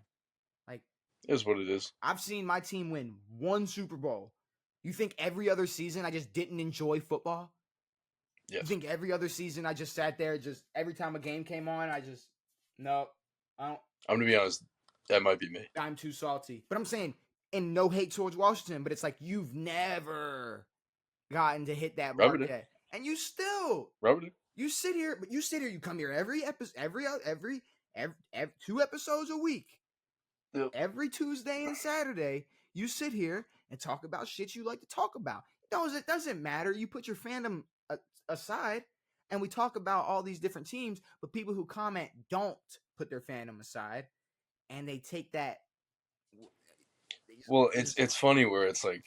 Like It is what it is. I've seen my team win one Super Bowl. You think every other season I just didn't enjoy football? Yes. You think every other season I just sat there, just every time a game came on, I just no, I don't. I'm gonna be honest. That might be me. I'm too salty. But I'm saying, and no hate towards Washington, but it's like you've never gotten to hit that Rub mark it in. yet, and you still Rub it in. you sit here, but you sit here, you come here every episode, every 2 episodes a week, Yep. every Tuesday and Saturday. You sit here and talk about shit you like to talk about. It doesn't matter. You put your fandom aside, and we talk about all these different teams, but people who comment don't put their fandom aside, and they take that. Well, it's funny where it's like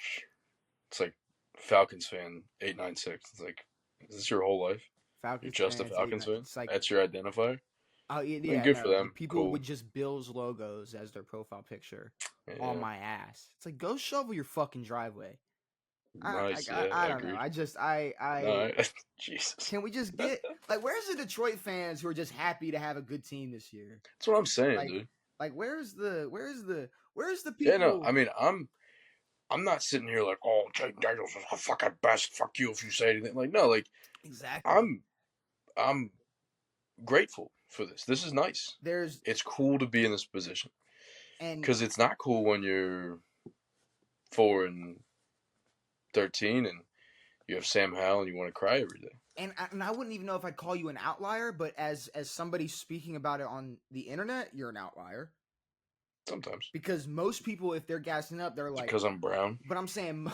Falcons fan 896. It's like, is this your whole life? You're Falcons just a fans, Falcons fan. it's like That's your identifier. oh I mean, yeah, good no, for them. people Cool. with just Bills logos as their profile picture Yeah. on my ass. It's like go shovel your fucking driveway. Nice. I don't agreed. know. No, Jesus. Can we just get like where's the Detroit fans who are just happy to have a good team this year? That's what I'm saying, Like, dude. like where's the people? Yeah, no. I mean, I'm not sitting here like, oh, Jake Daniels is the fucking best. Fuck you if you say anything. Like, no, like, Exactly. I'm grateful for this. This is nice. It's cool to be in this position, and because it's not cool when you're 4-13 and you have Sam Howell and you want to cry every day. And I wouldn't even know if I'd call you an outlier, but as somebody speaking about it on the internet, you're an outlier. Sometimes. Because most people, if they're gassing up, they're like, because I'm brown. But I'm saying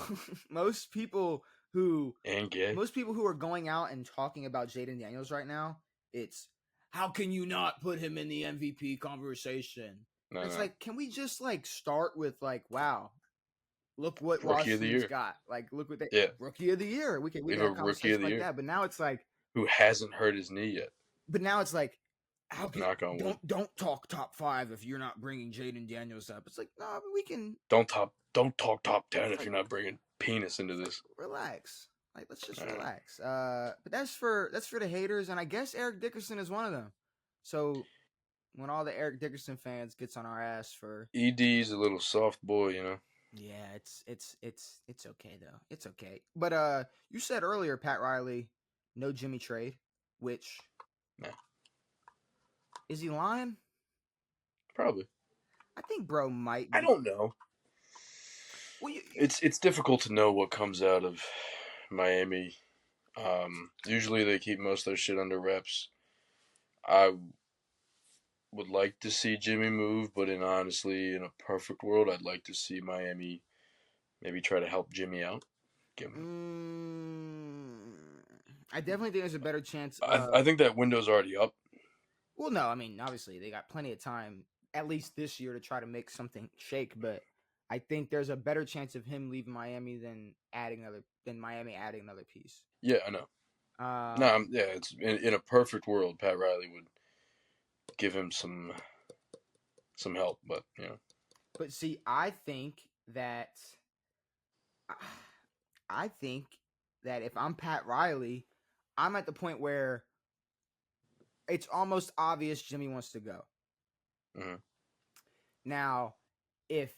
most people who and gay. Most people who are going out and talking about Jaden Daniels right now, it's how can you not put him in the MVP conversation? No, it's like, can we just like start with like, wow, look what Rookie of the Washington's year. got. Like, look what they Rookie of the year. We can have a rookie of the like year that. But now it's like who hasn't hurt his knee yet. But now it's like how can Knock on wood. don't talk top 5 if you're not bringing Jaden Daniels up. It's like, no, nah, we can. Don't talk top 10 if you're not bringing penis into this. Relax. Like, let's just relax. But that's for the haters, and I guess Eric Dickerson is one of them. So when all the Eric Dickerson fans gets on our ass for ED's a little soft boy, you know. Yeah, it's okay though. It's okay. But you said earlier, Pat Riley, no Jimmy trade, which is he lying? Probably. I think bro might be. I don't know. Well, it's difficult to know what comes out of Miami. Usually they keep most of their shit under wraps. I would like to see Jimmy move, but in a perfect world, I'd like to see Miami maybe try to help Jimmy out. I definitely think there's a better chance. I think that window's already up. Well, no, I mean obviously they got plenty of time, at least this year, to try to make something shake. But I think there's a better chance of him leaving Miami than Miami adding another piece. Yeah, I know. It's in a perfect world, Pat Riley would give him some help, but you know. But see, I think that if I'm Pat Riley, I'm at the point where it's almost obvious Jimmy wants to go. Mm-hmm. Now, if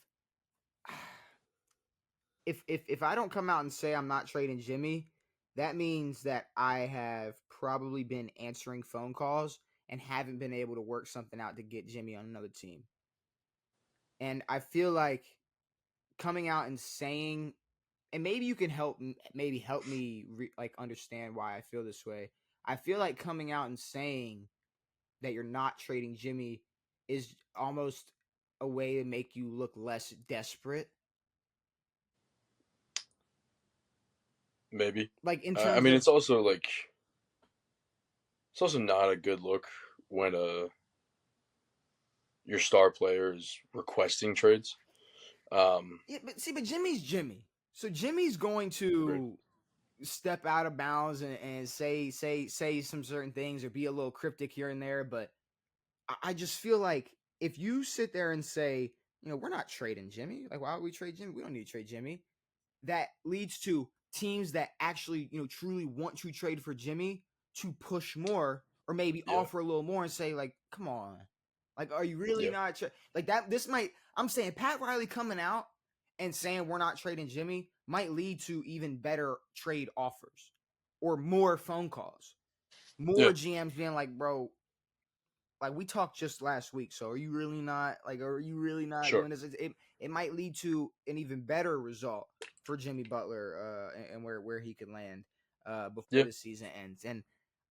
I don't come out and say I'm not trading Jimmy, that means that I have probably been answering phone calls and haven't been able to work something out to get Jimmy on another team. And I feel like coming out and saying, and maybe you can help me understand why I feel this way. I feel like coming out and saying that you're not trading Jimmy is almost a way to make you look less desperate. Maybe. Like in terms it's also not a good look when your star player is requesting trades. But Jimmy's Jimmy. So Jimmy's going to step out of bounds and say some certain things or be a little cryptic here and there. But I just feel like if you sit there and say, we're not trading Jimmy. Like, why would we trade Jimmy? We don't need to trade Jimmy. That leads to teams that actually, truly want to trade for Jimmy to push more or maybe offer a little more and say, like, come on. Like, are you really not like that? I'm saying Pat Riley coming out and saying we're not trading Jimmy might lead to even better trade offers or more phone calls. More GMs being like, bro, like we talked just last week. So are you really not doing this? It might lead to an even better result for Jimmy Butler and where he could land before the season ends. And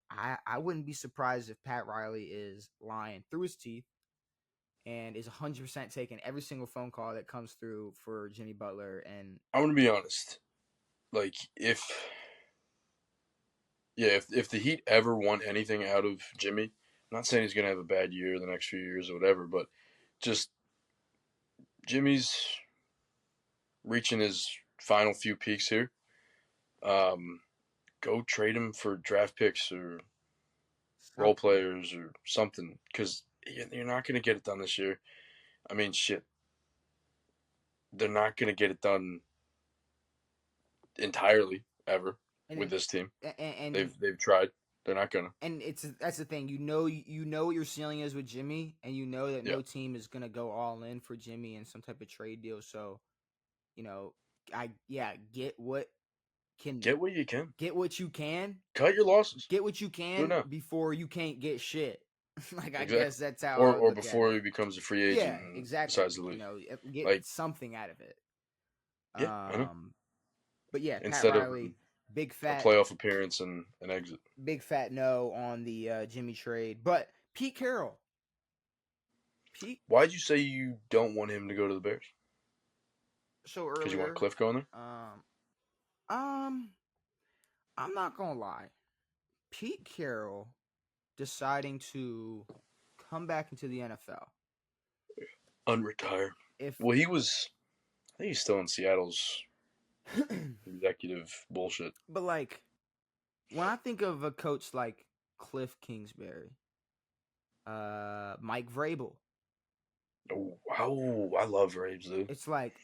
I wouldn't be surprised if Pat Riley is lying through his teeth and is 100% taking every single phone call that comes through for Jimmy Butler. And I'm gonna be honest, like if the Heat ever want anything out of Jimmy, I'm not saying he's gonna have a bad year the next few years or whatever, but just Jimmy's reaching his final few peaks here. Go trade him for draft picks or role players or something, because you're not going to get it done this year. I mean, shit. They're not going to get it done entirely ever with this team. And they've tried. They're not gonna. And that's the thing. You know what your ceiling is with Jimmy, and you know that no team is gonna go all in for Jimmy in some type of trade deal. So, get what you can. Get what you can. Cut your losses. Get what you can before you can't get shit. I guess that's how. Or before he becomes a free agent. Yeah, exactly. Decides to leave. Get something out of it. Yeah, I know. But yeah, instead Pat Riley, big fat a playoff appearance and an exit. Big fat no on the Jimmy trade. But Pete Carroll. Why'd you say you don't want him to go to the Bears? So earlier, because you want Cliff going there. I'm not gonna lie. Pete Carroll deciding to come back into the NFL, unretire. Well, he was. I think he's still in Seattle's executive bullshit. But like, when I think of a coach like Cliff Kingsbury, Mike Vrabel. Oh, I love Raves, dude. It's like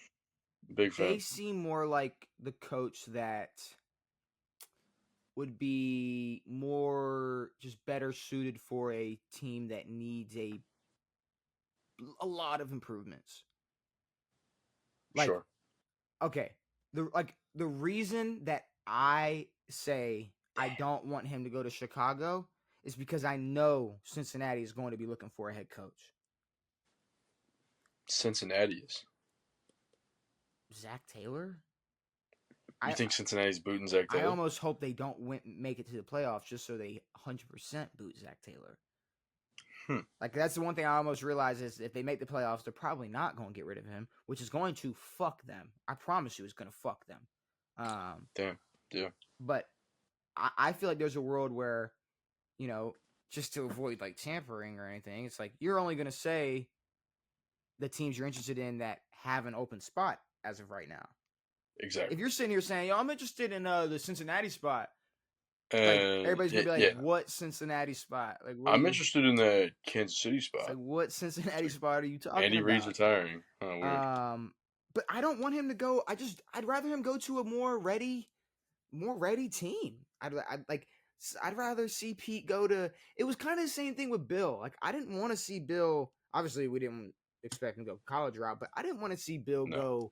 Big they fan. seem more like the coach that would be more just better suited for a team that needs a lot of improvements. Like, Sure. okay, the reason that I say I don't want him to go to Chicago is because I know Cincinnati is going to be looking for a head coach. Cincinnati is. Zach Taylor? You I think Cincinnati's booting Zach I Taylor? almost hope they don't make it to the playoffs just so they 100% boot Zach Taylor. Like, that's the one thing I almost realize is if they make the playoffs, they're probably not going to get rid of him, which is going to fuck them. I promise you, it's going to fuck them. Damn. Yeah. But I feel like there's a world where, just to avoid like tampering or anything, it's like you're only going to say the teams you're interested in that have an open spot as of right now. Exactly. If you're sitting here saying, "Yo, I'm interested in the Cincinnati spot," like And everybody's gonna be like, yeah, "What Cincinnati spot? Like, what are I'm you?" interested in the Kansas City It's spot. like, what It's Cincinnati like spot are you talking Andy Reid's about? retiring. Oh, weird. But I don't want him to go. I'd rather him go to a more ready team. I'd rather see Pete go to. It was kind of the same thing with Bill. Like, I didn't want to see Bill. Obviously, we didn't expect him to go college route, but I didn't want to see Bill No. go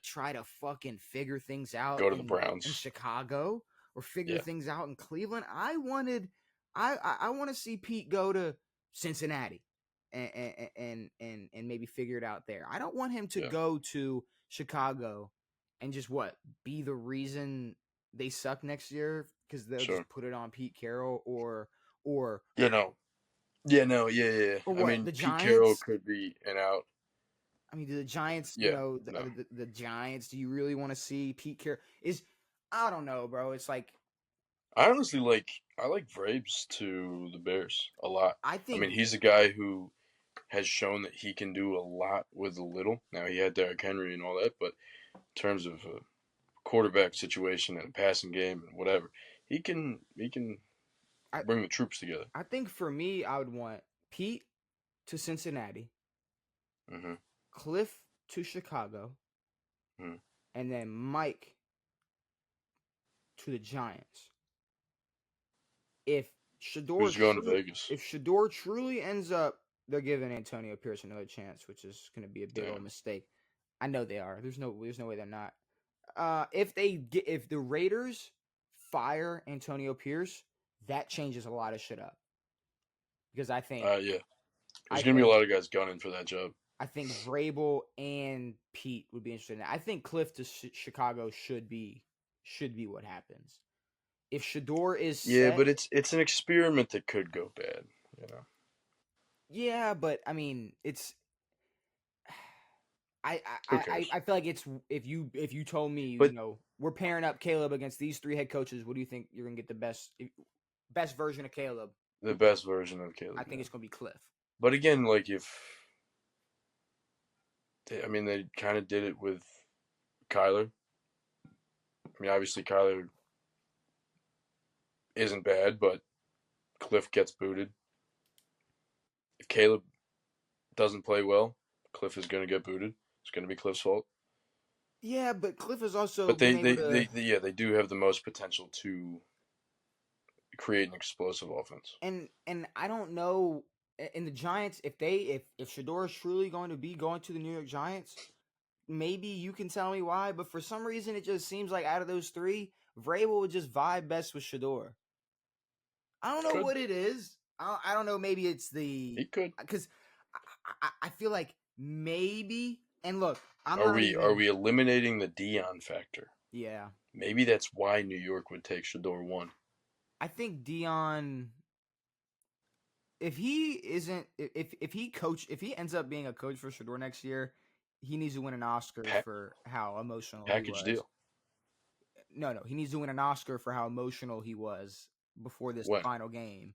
try to fucking figure things out Go to the in Browns. Chicago or figure Yeah. things out in Cleveland. I want to see Pete go to Cincinnati and maybe figure it out there. I don't want him to Yeah. go to Chicago and just be the reason they suck next year because they'll Sure. just put it on Pete Carroll or Yeah. No. Yeah. No. Yeah. or I the mean, Pete Carroll Giants. could be an out. I mean, do the Giants, Yeah. No. the Giants, do you really want to see Pete Carroll? I don't know, bro. It's like, I honestly I like Vrabes to the Bears a lot. I I think mean, he's a guy who has shown that he can do a lot with a little. Now he had Derrick Henry and all that, but in terms of a quarterback situation and a passing game and whatever, he can I, bring the troops together. I think for me, I would want Pete to Cincinnati, Mm-hmm. Cliff to Chicago, Mm-hmm. and then Mike to the Giants. If Shador Who's going to Vegas? truly ends up, they're giving Antonio Pierce another chance, which is going to be a big old Damn. mistake. I know they are. There's no way they're not. If the Raiders fire Antonio Pierce, that changes a lot of shit up. Because Yeah. I There's gonna be a think lot of guys gunning for that job. Vrabel and Pete would be interested in that. I think Cliff to Chicago should be what happens. If Shador is Yeah, set, but it's an experiment that could go bad. You know. yeah, but I mean, it's Who cares? I feel like it's if you told me, But we're pairing up Caleb against these three head coaches, what do you think you're gonna get the best version of Caleb? the best version of I Caleb. think Yeah. it's gonna be Cliff. But again, they kind of did it with Kyler. I mean, obviously Kyler isn't bad, but Cliff gets booted. If Caleb doesn't play well, Cliff is going to get booted. It's going to be Cliff's fault. Yeah, but Cliff has also But been able to, they do have the most potential to create an explosive offense. and I don't know in the Giants if Shador is truly going to be going to the New York Giants. Maybe you can tell me why, but for some reason it just seems like out of those three, Vrabel would just vibe best with Shador. I don't know Could what it is. I don't know. Maybe it's he could? because I feel like maybe. And look, I'm Are not we are even. we eliminating the Dion factor? Yeah, Maybe that's why New York would take Shador one. I think Dion. If he isn't, if he ends up being a coach for Shador next year, he needs to win an Oscar for how emotional he Package was. deal. No, he needs to win an Oscar for how emotional he was before this When? final game.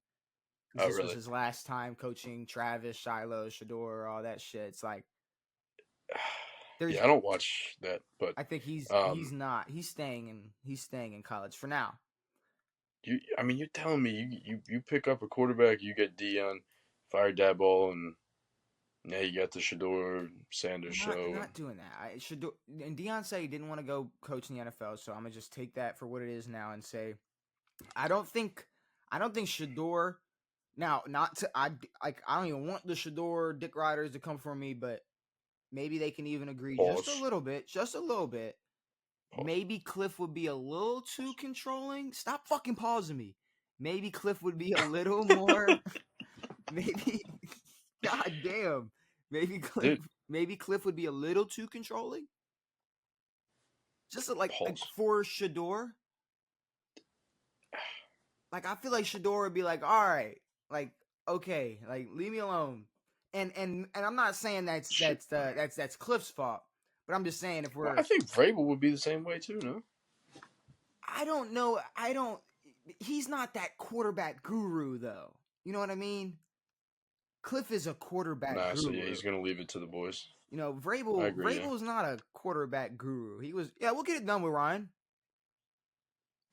Oh, This was really? his last time coaching Travis, Shiloh, Shador, all that shit. It's like there's Yeah, I don't watch that, but I think he's not. He's staying in college for now. you're telling me you pick up a quarterback, you get Dion, fire Daboll, and now you got the Shador Sanders show. Not doing that. I should do. And Deion said he didn't want to go coach in the NFL, so I'm gonna just take that for what it is now and say, I don't think Shador. Now, not to I don't even want the Shador Dick Riders to come for me, but maybe they can even agree just a little bit. Pause. Maybe Cliff would be a little too controlling. Stop fucking pausing me. Maybe Cliff would be a little more. Maybe. God damn. Maybe Cliff would be a little too controlling. Just like for Shador. Like I feel like Shador would be like, all right, like okay, like leave me alone. And I'm not saying that's Cliff's fault, but I'm just saying if we're. Well, I think Vrabel would be the same way too. No. I don't know. He's not that quarterback guru though. You know what I mean? Cliff is a quarterback guru. So yeah, he's gonna leave it to the boys. You know, Vrabel's not a quarterback guru. He was. Yeah, we'll get it done with Ryan.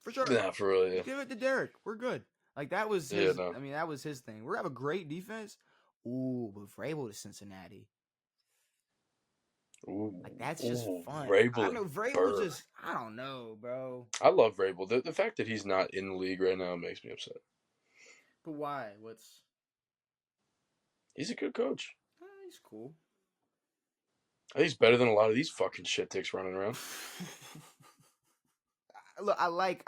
For sure. Nah, for real, yeah. Give it to Derek. We're good. Like that was his. I mean, that was his thing. We have a great defense. Ooh, but Vrabel to Cincinnati. Ooh, like that's just fun. Vrabel. I know Vrabel just. I don't know, bro. I love Vrabel. The fact that he's not in the league right now makes me upset. But why? He's a good coach. He's cool. I think he's better than a lot of these fucking shit dicks running around. Look, I like.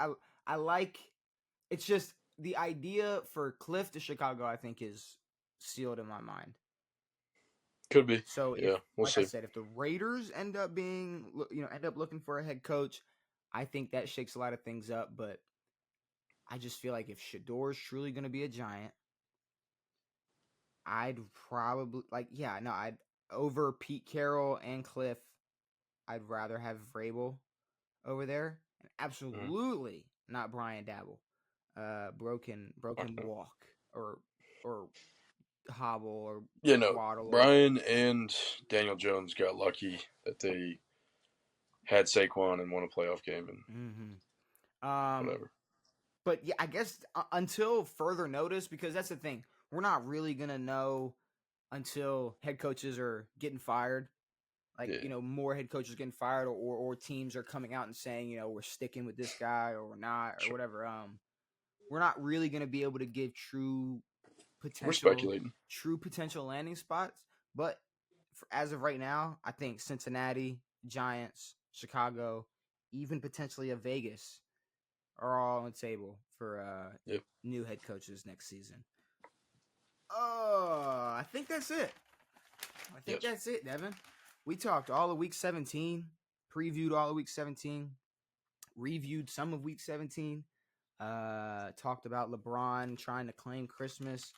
It's just the idea for Cliff to Chicago. I think is sealed in my mind. Could be. So yeah, we'll see. I said, if the Raiders end up looking for a head coach, I think that shakes a lot of things up. But I just feel like if Shador's truly going to be a Giant, I'd probably I'd over Pete Carroll and Cliff. I'd rather have Vrabel over there, and absolutely not Brian Daboll. Broken walk or hobble or waddle. Brian and Daniel Jones got lucky that they had Saquon and won a playoff game and whatever. But yeah, I guess until further notice, because that's the thing, we're not really gonna know until head coaches are getting fired. More head coaches getting fired, or teams are coming out and saying, we're sticking with this guy or we're not, or whatever. We're not really gonna be able to give true potential landing spots. But as of right now, I think Cincinnati, Giants, Chicago, even potentially a Vegas are all on the table for new head coaches next season. I think that's it. That's it, Devin. We talked all of Week 17, previewed all of Week 17, reviewed some of Week 17, talked about LeBron trying to claim Christmas.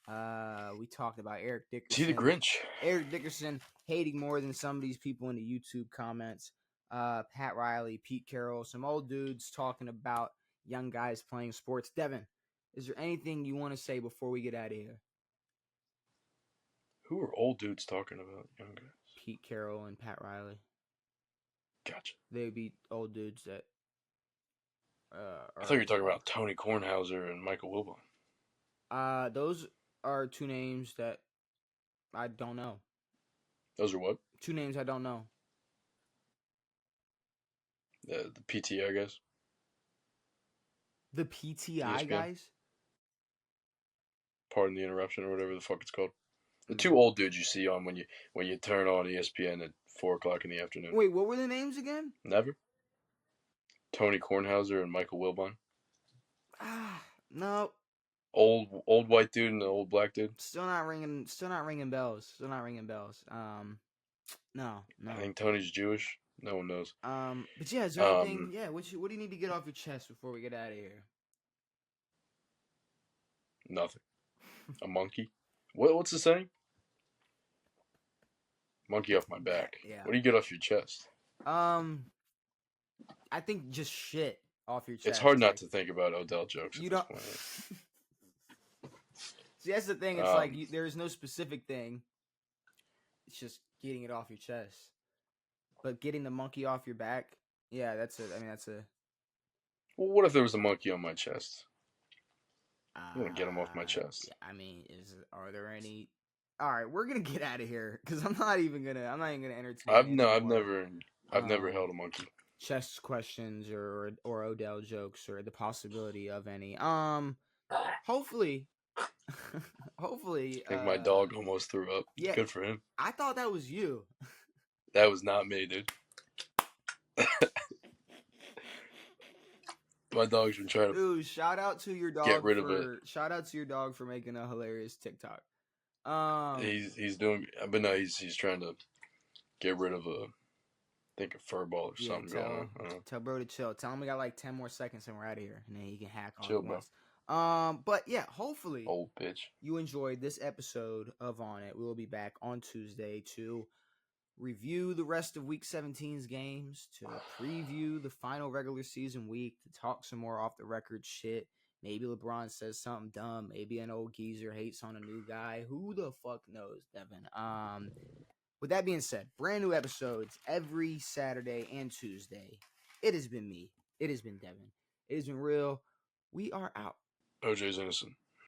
We talked about Eric Dickerson. See the Grinch. Eric Dickerson hating more than some of these people in the YouTube comments. Pat Riley, Pete Carroll, some old dudes talking about young guys playing sports. Devin, is there anything you want to say before we get out of here? Who are old dudes talking about young guys? Pete Carroll and Pat Riley. Gotcha. They'd be old dudes that. I thought you were talking about Tony Kornhauser and Michael Wilbon. Those are two names that I don't know. Those are what? Two names I don't know. The PT, I guess. The PTI ESPN. Guys? Pardon the interruption, or whatever the fuck it's called. The two old dudes you see on when you turn on ESPN at 4:00 in the afternoon. Wait, what were the names again? Never. Tony Kornhauser and Michael Wilbon. No. Old white dude and the old black dude. Still not ringing bells. No. I think Tony's Jewish. No one knows. But yeah, is there anything? Yeah, what do you need to get off your chest before we get out of here? Nothing. A monkey. What's the saying? Monkey off my back. Yeah. What do you get off your chest? I think just shit off your chest. It's hard not to think about Odell jokes. You don't. See, that's the thing. It's there's no specific thing. It's just getting it off your chest. But getting the monkey off your back, yeah, that's it. I mean, that's a. Well, what if there was a monkey on my chest? I'm gonna get them off my chest. Yeah, I mean, are there any? All right, we're gonna get out of here because I'm not even gonna entertain I've never held a monkey. Chess questions or Odell jokes or the possibility of any. Hopefully, hopefully. I think my dog almost threw up. Yeah, good for him. I thought that was you. That was not me, dude. My dog's been trying to. Dude, shout out to your dog. Get rid of it. Shout out to your dog for making a hilarious TikTok. He's doing, but no, he's trying to get rid of I think a fur ball or something going on. Tell bro to chill. Tell him we got like 10 more seconds and we're out of here, and then he can hack on chill, bro. But yeah, hopefully, old bitch, you enjoyed this episode of On It. We will be back on Tuesday to review the rest of Week 17's games, to preview the final regular season week, to talk some more off the record shit. Maybe LeBron says something dumb. Maybe an old geezer hates on a new guy. Who the fuck knows, Devin? With that being said, brand new episodes every Saturday and Tuesday. It has been me. It has been Devin. It has been real. We are out. OJ's innocent.